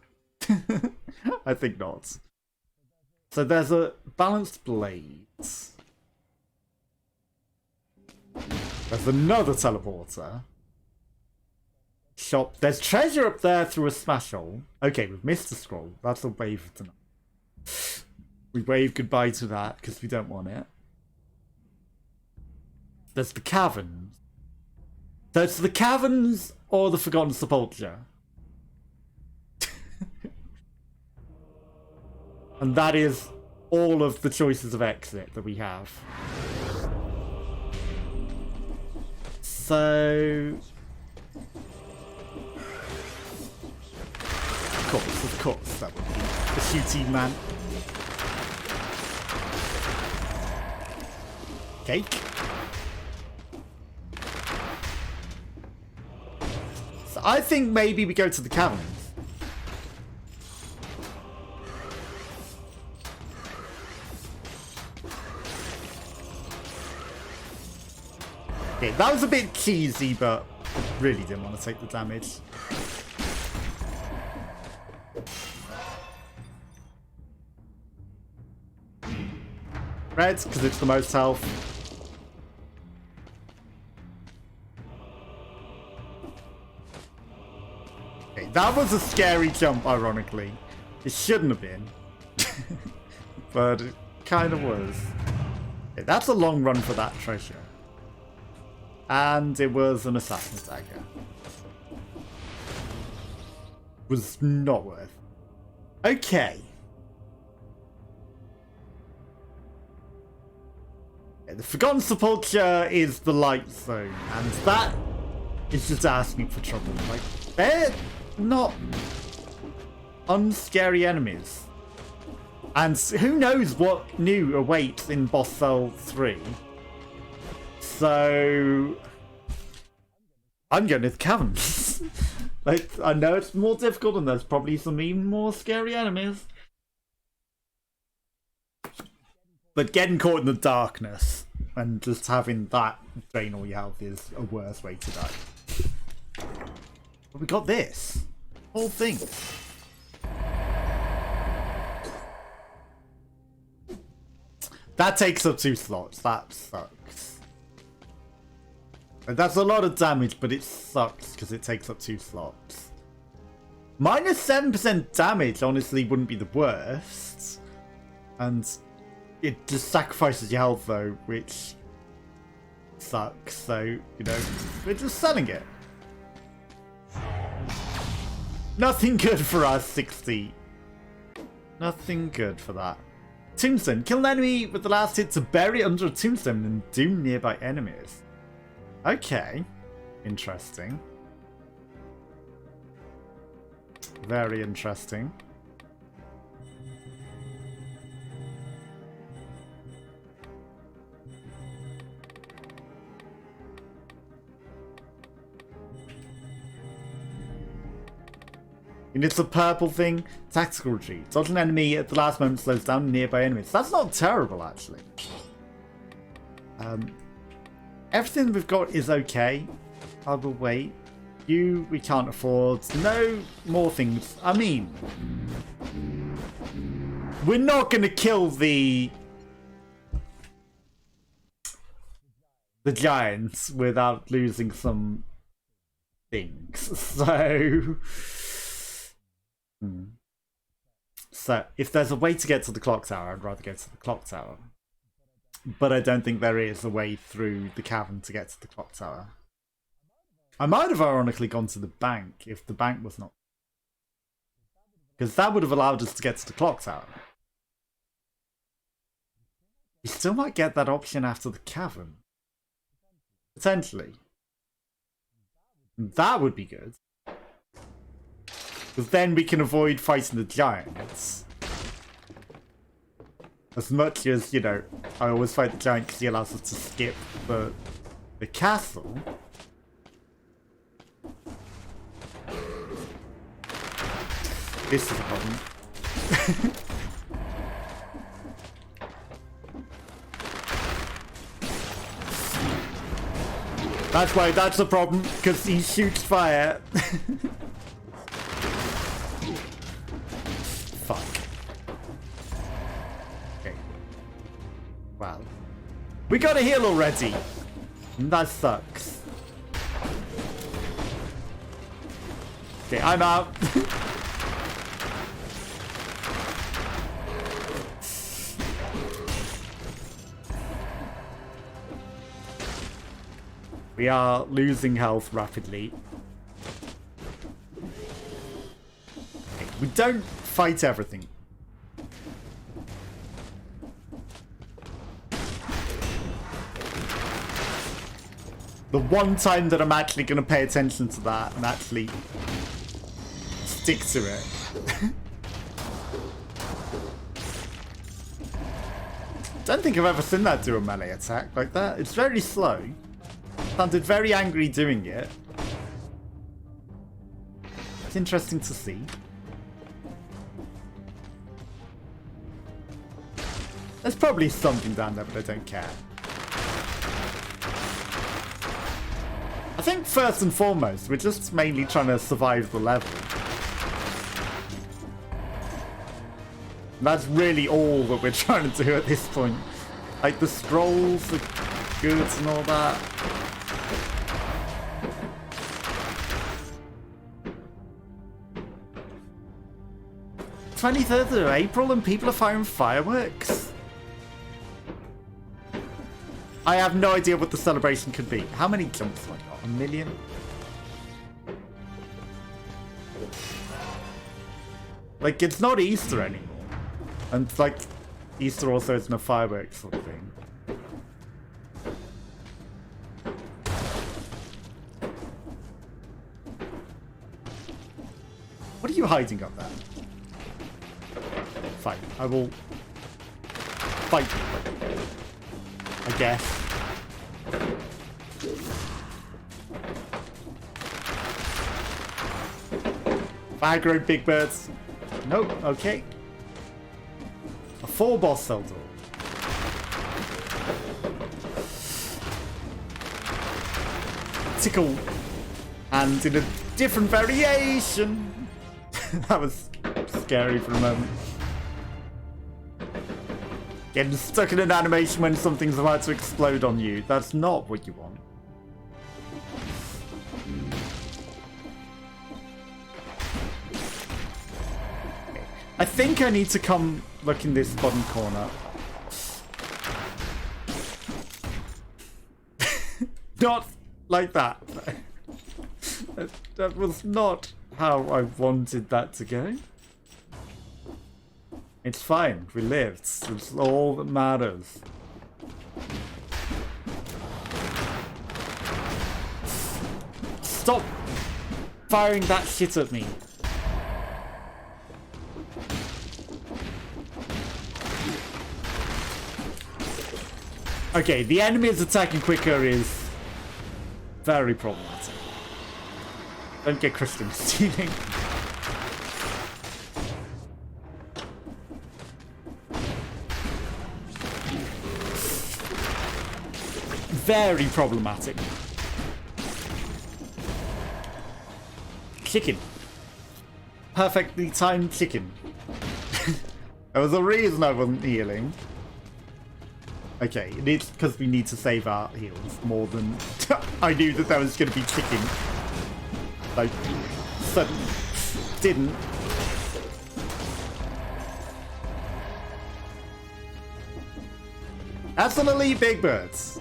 I think not. So there's a balanced blade. There's another teleporter. Shop. There's treasure up there through a smash hole. Okay, we've missed a scroll. That's a wave tonight. We wave goodbye to that because we don't want it. There's the caverns. So it's the caverns or the Forgotten Sepulchre. And that is all of the choices of exit that we have. So... Of course, that would be the shooty man. Cake. So I think maybe we go to the caverns. Okay, that was a bit cheesy, but really didn't want to take the damage. Red, because it's the most health. Okay, that was a scary jump, ironically. It shouldn't have been. But it kind of was. Okay, that's a long run for that treasure. And it was an assassin's dagger. Was not worth. Okay. The Forgotten Sepulchre is the light zone, and that is just asking for trouble. Like, they're not unscary enemies. And who knows what new awaits in Boss Cell 3. So... I'm going to the caverns. Like, I know it's more difficult and there's probably some even more scary enemies. But getting caught in the darkness and just having that drain all your health is a worse way to die. But we got this. Whole thing. That takes up 2 slots. That sucks. And that's a lot of damage, but it sucks because it takes up 2 slots. Minus 7% damage honestly wouldn't be the worst. And it just sacrifices your health though, which sucks. So, you know, we're just selling it. Nothing good for us, 60. Nothing good for that. Tombstone. Kill an enemy with the last hit to bury it under a tombstone and doom nearby enemies. Okay. Interesting. Very interesting. And it's a purple thing. Tactical retreat. Dodge an enemy at the last moment slows down nearby enemies. That's not terrible, actually. Everything we've got is okay. I will wait. You, we can't afford. No more things. I mean, we're not going to kill the giants without losing some things. So... So, if there's a way to get to the clock tower, I'd rather go to the clock tower. But I don't think there is a way through the cavern to get to the clock tower. I might have ironically gone to the bank if the bank was not... Because that would have allowed us to get to the clock tower. We still might get that option after the cavern. Potentially. That would be good. Because then we can avoid fighting the giants. As much as, you know, I always fight the giant because he allows us to skip the castle. This is a problem. That's why that's the problem, because he shoots fire. Wow. We got a heal already. That sucks. Okay, I'm out. We are losing health rapidly. Okay, we don't fight everything. The one time that I'm actually going to pay attention to that and actually stick to it. Don't think I've ever seen that do a melee attack like that. It's very slow. Sounded very angry doing it. It's interesting to see. There's probably something down there, but I don't care. I think first and foremost, we're just mainly trying to survive the level. That's really all that we're trying to do at this point. Like, the scrolls are good and all that. "23rd of April and people are firing fireworks?" I have no idea what the celebration could be. How many jumps have I got? 1 million? Like, it's not Easter anymore. And, like, Easter also isn't a fireworks sort of thing. What are you hiding up there? Fine, I will fight you, I guess. Aggro big birds. Nope, okay. A 4-boss cell door. Tickle. And in a different variation. That was scary for a moment. Getting stuck in an animation when something's about to explode on you. That's not what you want. I think I need to come look in this bottom corner. Not like that. That was not how I wanted that to go. It's fine. We lived. It's all that matters. Stop firing that shit at me. Okay, the enemy is attacking quicker is very problematic. Don't get Christian stealing. Very problematic. Chicken. Perfectly timed chicken. There was a reason I wasn't healing. Okay, it's because we need to save our heals more than I knew that there was going to be chicken. Like, suddenly didn't. Absolutely big birds.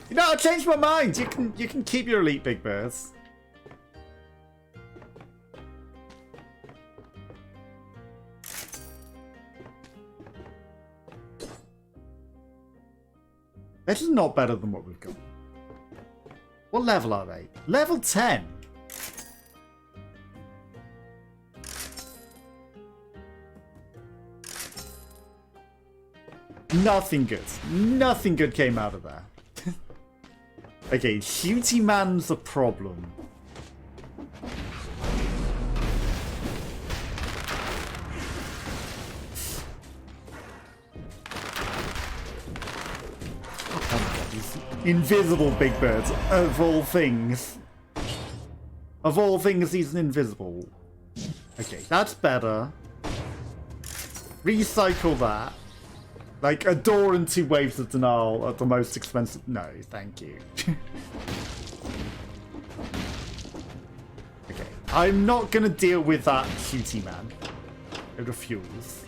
You know, I changed my mind. You can keep your elite big birds. This is not better than what we've got. What level are they? Level 10. Nothing good. Nothing good came out of there. Okay, Shooty Man's a problem. Invisible big birds, of all things. Of all things, he's invisible. Okay, that's better. Recycle that. Like, a door and 2 waves of denial are the most expensive. No, thank you. I'm not gonna deal with that shooty man. I refuse.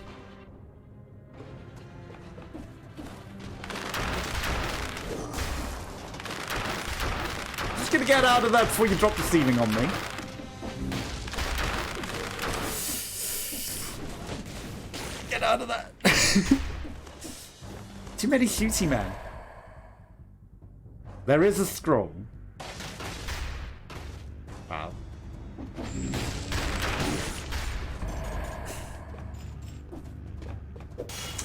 Just gonna get out of there before you drop the ceiling on me. Get out of that. Too many shooty men. There is a scroll. Wow.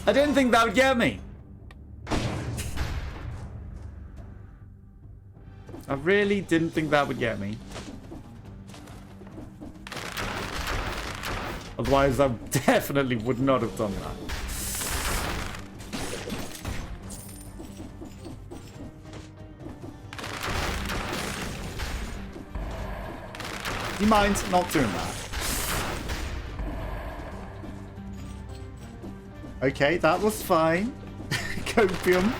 I didn't think that would get me. I really didn't think that would get me. Otherwise, I definitely would not have done that. Do you mind not doing that? Okay, that was fine. Copium.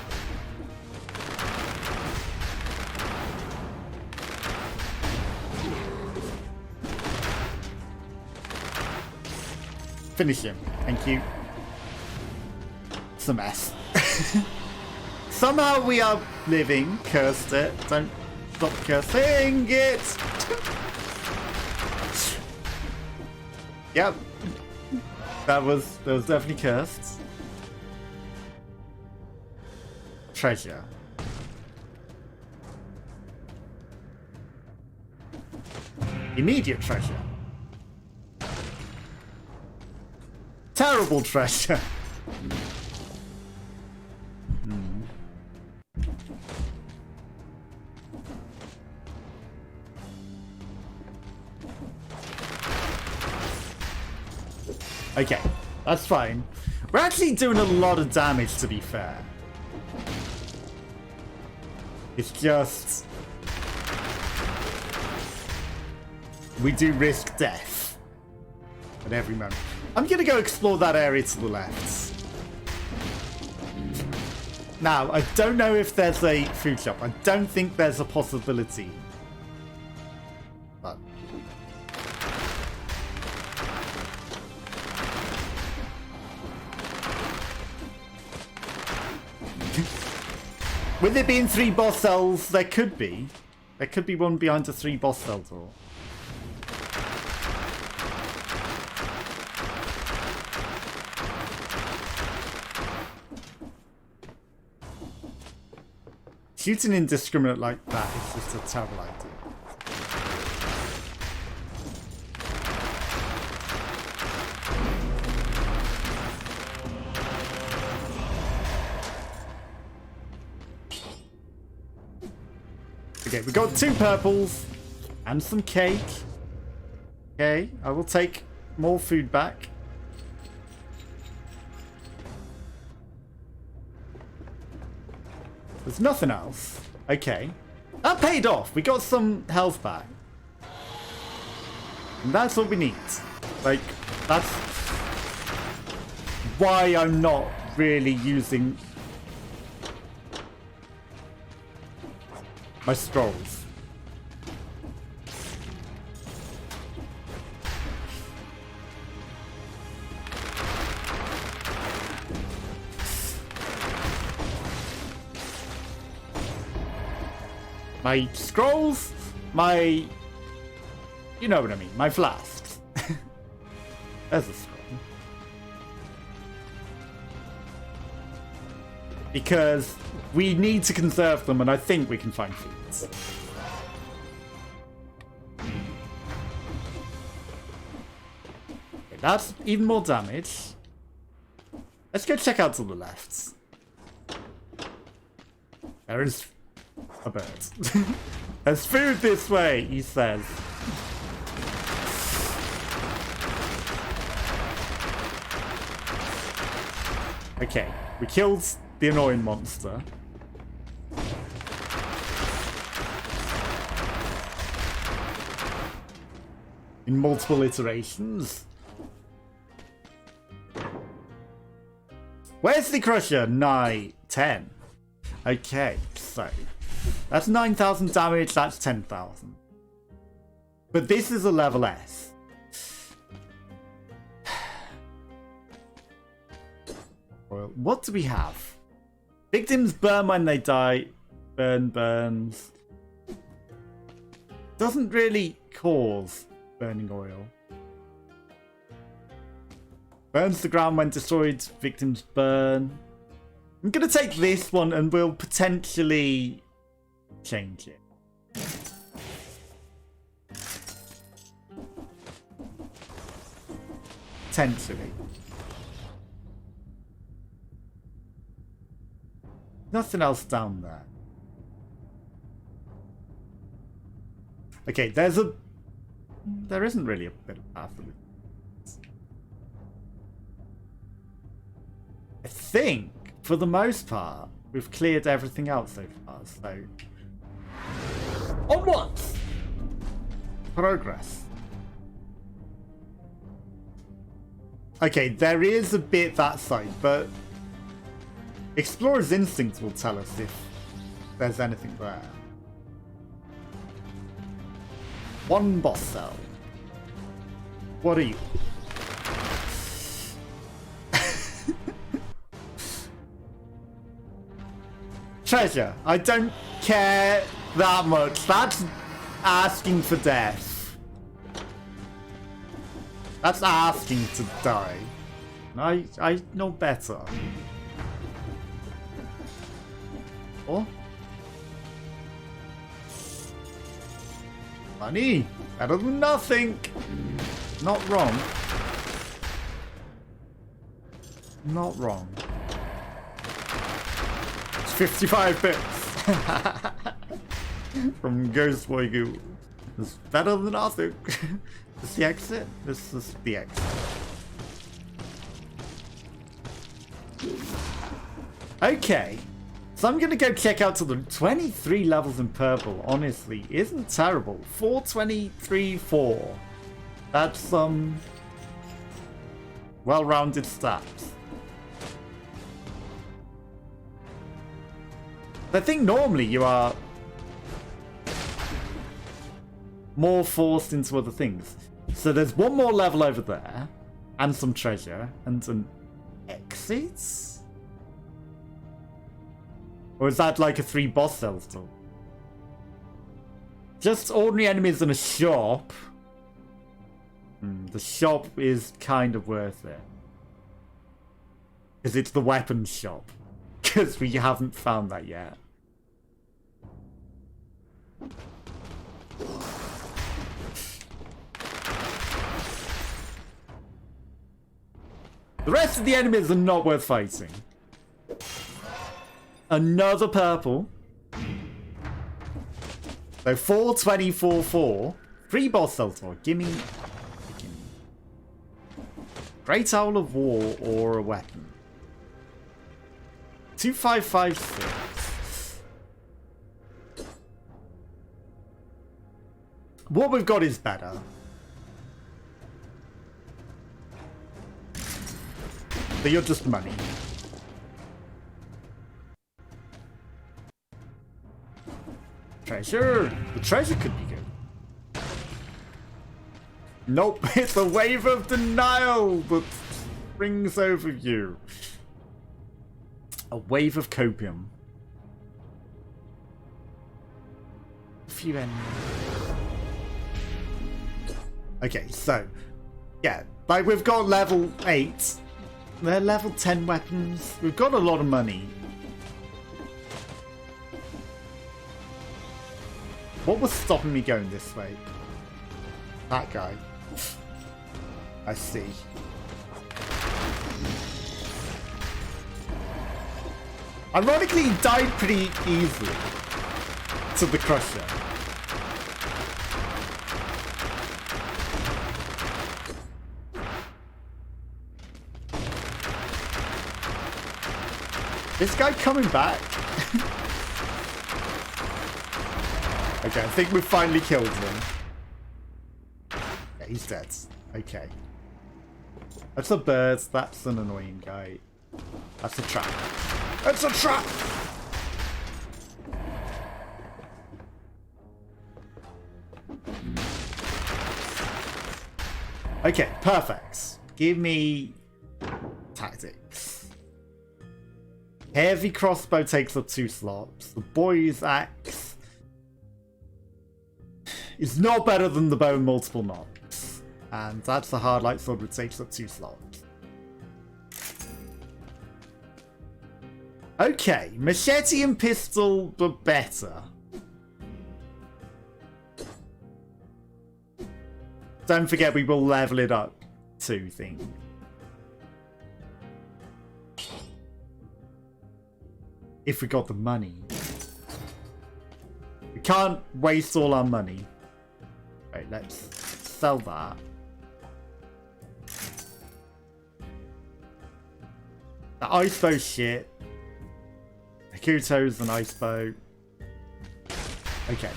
Finish him. Thank you. It's a mess. Somehow we are living. Cursed it. Don't stop cursing it. Yep. That was definitely cursed. Treasure. Immediate treasure. Terrible treasure. Okay, that's fine. We're actually doing a lot of damage, to be fair. It's just... we do risk death at every moment. I'm gonna go explore that area to the left. Now, I don't know if there's a food shop. I don't think there's a possibility. But... with it being 3 boss cells, there could be. There could be one behind the 3 boss cell door. Shooting indiscriminate like that is just a terrible idea. Okay, we got 2 purples and some cake. Okay, I will take more food back. There's nothing else. Okay. That paid off. We got some health back. And that's what we need. Like, that's why I'm not really using my scrolls. My scrolls, my... you know what I mean, my flasks. There's a scroll. Because we need to conserve them, and I think we can find foods. Okay, that's even more damage. Let's go check out to the left. There is a bird. There's food this way, he says. Okay, we killed the annoying monster. In multiple iterations. Where's the crusher? 9, 10. Okay, so that's 9,000 damage, that's 10,000. But this is a level S. What do we have? Victims burn when they die. Burn burns. Doesn't really cause burning oil. Burns the ground when destroyed. Victims burn. I'm going to take this one and we'll potentially change it. Potentially. Nothing else down there. Okay, there isn't really a bit of path. I think, for the most part, we've cleared everything out so far, so... Onwards! Progress. Okay, there is a bit that side, but... Explorer's Instinct will tell us if there's anything there. One boss cell. What are you? Treasure. I don't care that much. That's asking for death. That's asking to die. I know better. Oh? Money. Better than nothing. Not wrong. Not wrong. 55 bits from Ghost Boy Goo. It's better than nothing. This is the exit? This is the exit. Okay. So I'm gonna go check out to the 23 levels in purple, honestly, isn't terrible. 423, 4. That's some well-rounded stats. I think normally you are more forced into other things. So there's one more level over there, and some treasure, and an exit? Or is that like a 3 boss cells still? Just ordinary enemies in a shop. The shop is kind of worth it. Because it's the weapons shop. Because we haven't found that yet. The rest of the enemies are not worth fighting. Another purple. So 424, 4. 3 boss cells. Gimme. Great Owl of War or a weapon. 2556. What we've got is better. But you're just money. Treasure! The treasure could be good. Nope, it's a wave of denial that springs over you. A wave of copium. A few enemies. Okay, so yeah, like we've got level 8. They're level 10 weapons. We've got a lot of money. What was stopping me going this way? That guy. I see. Ironically, he died pretty easily to the Crusher. This guy coming back? Okay, I think we've finally killed him. Yeah, he's dead. Okay. That's a bird. That's an annoying guy. That's a trap. It's a trap! Okay, perfect. Give me tactics. Heavy crossbow takes up 2 slots. The boy's axe is no better than the bow in multiple knocks. And that's the hard light sword which takes up 2 slots. Okay, machete and pistol were better. Don't forget we will level it up to things. If we got the money. We can't waste all our money. Right, let's sell that. The ice bow shit. Hakuto's an ice bow. Okay.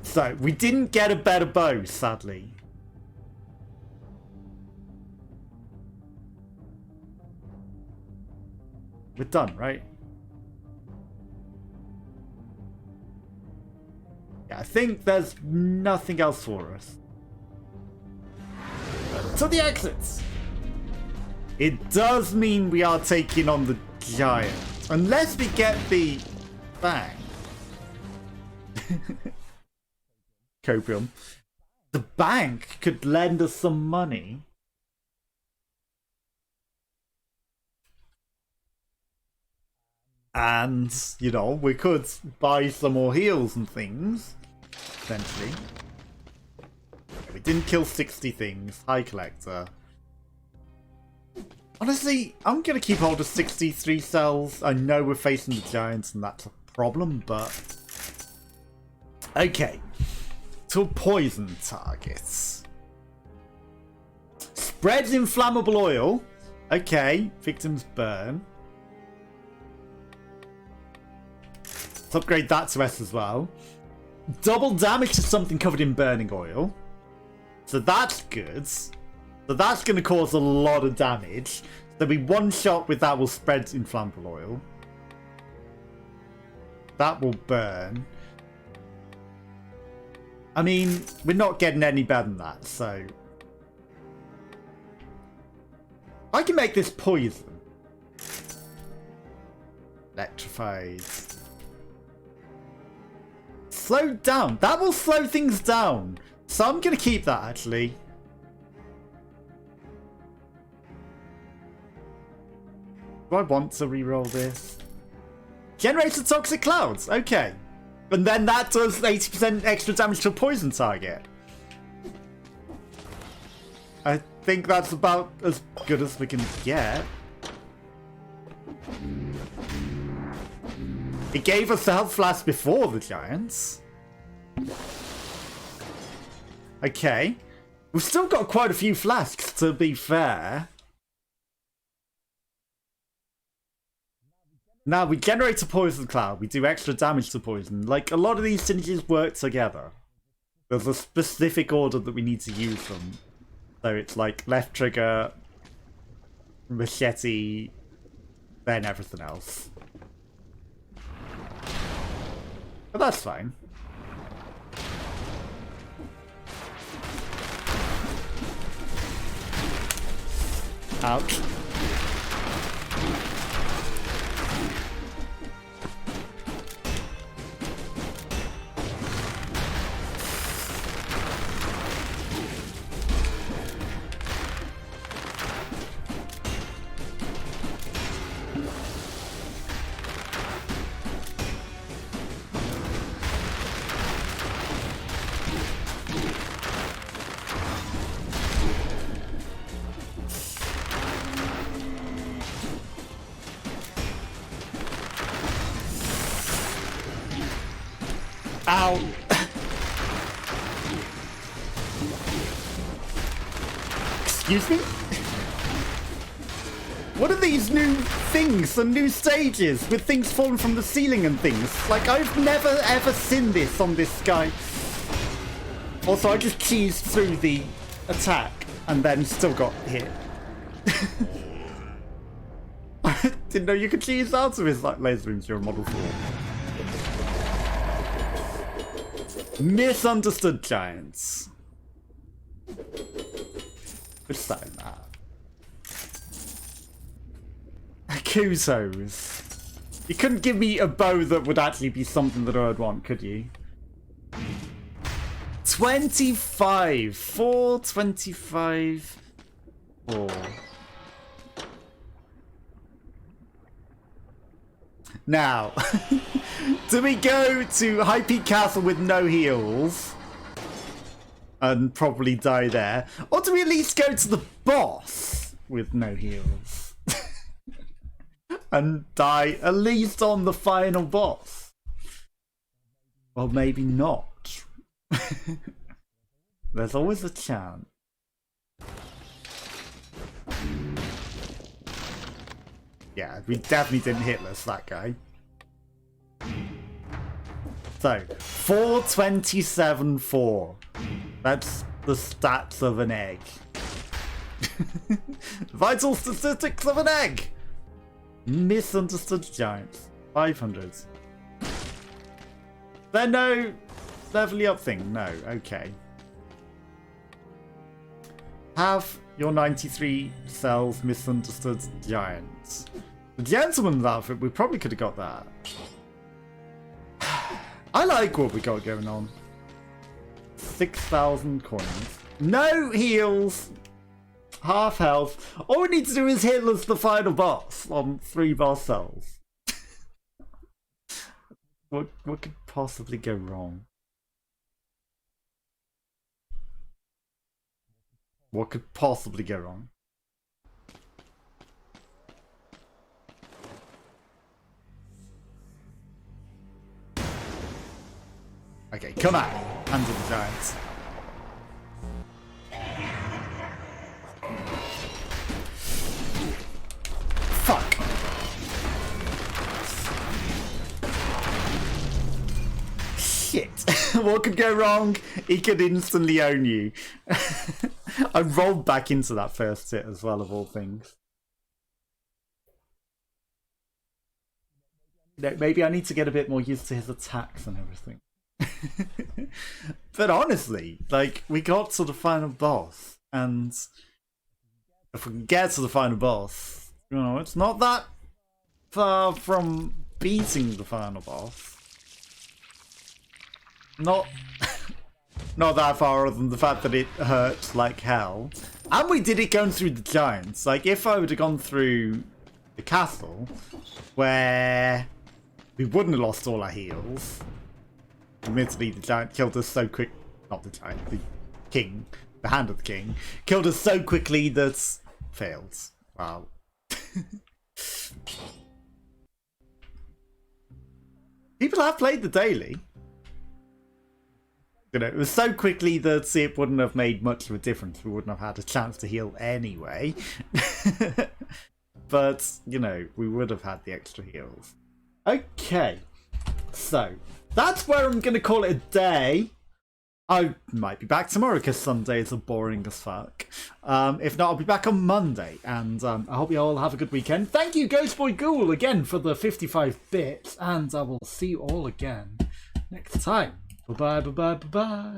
So, we didn't get a better bow, sadly. We're done, right? Yeah, I think there's nothing else for us. To the exits! It does mean we are taking on the giant. Unless we get the bang. Copium. The bank could lend us some money. And, you know, we could buy some more heals and things. Essentially. We didn't kill 60 things. High collector. Honestly, I'm going to keep hold of 63 cells. I know we're facing the giants and that's a problem, but... Okay. To poison targets. Spreads inflammable oil. Okay. Victims burn. Let's upgrade that to S as well. Double damage to something covered in burning oil. So that's good. So that's going to cause a lot of damage. There'll be one shot with that will spread inflammable oil. That will burn. I mean, we're not getting any better than that, so... I can make this poison. Electrified. Slow down. That will slow things down. So I'm going to keep that, actually. Do I want to reroll this? Generates toxic clouds. Okay. And then that does 80% extra damage to a poison target. I think that's about as good as we can get. It gave us the health flask before the giants. Okay. We've still got quite a few flasks, to be fair. Now, we generate a poison cloud. We do extra damage to poison. Like, a lot of these synergies work together. There's a specific order that we need to use them. So it's like left trigger, machete, then everything else. But that's fine. Ouch. Ow! Excuse me? What are these new things, some new stages with things falling from the ceiling and things? Like, I've never ever seen this on this guy. Also, I just cheesed through the attack and then still got hit. I didn't know you could cheese out of his like laser beams during Model 4. Misunderstood giants. What's that in that? Akusos. You couldn't give me a bow that would actually be something that I would want, could you? 25. 4, 25, 4. Now, do we go to High Peak Castle with no heals and probably die there? Or do we at least go to the boss with no heals and die at least on the final boss? Well, maybe not. There's always a chance. Yeah, we definitely didn't hitless that guy. So, 427, 4. That's the stats of an egg. Vital statistics of an egg! Misunderstood giants. 500. There no leveling up thing? No, okay. Have your 93 cells misunderstood giants. The gentleman's outfit, we probably could have got that. I like what we got going on. 6,000 coins. No heals. Half health. All we need to do is hitless the final boss on 3 boss cells. What could possibly go wrong? What could possibly go wrong? Okay, come on, Hands of the Giants. Fuck. Shit. What could go wrong? He could instantly own you. I rolled back into that first hit as well, of all things. Maybe I need to get a bit more used to his attacks and everything. But honestly, like, we got to the final boss, and if we can get to the final boss, you know, it's not that far from beating the final boss. Not that far, other than the fact that it hurt like hell. And we did it going through the giants. Like, if I would have gone through the castle, where we wouldn't have lost all our heals. Admittedly, the giant killed us so quick. Not the giant, the king. The hand of the king. Killed us so quickly that... failed. Wow. People have played the daily. You know, it was so quickly that it wouldn't have made much of a difference. We wouldn't have had a chance to heal anyway. But, you know, we would have had the extra heals. Okay. So, that's where I'm going to call it a day. I might be back tomorrow because some days are boring as fuck. If not, I'll be back on Monday. And I hope you all have a good weekend. Thank you, Ghostboy Ghoul, again for the 55 bits. And I will see you all again next time. Bye-bye, bye-bye, bye-bye.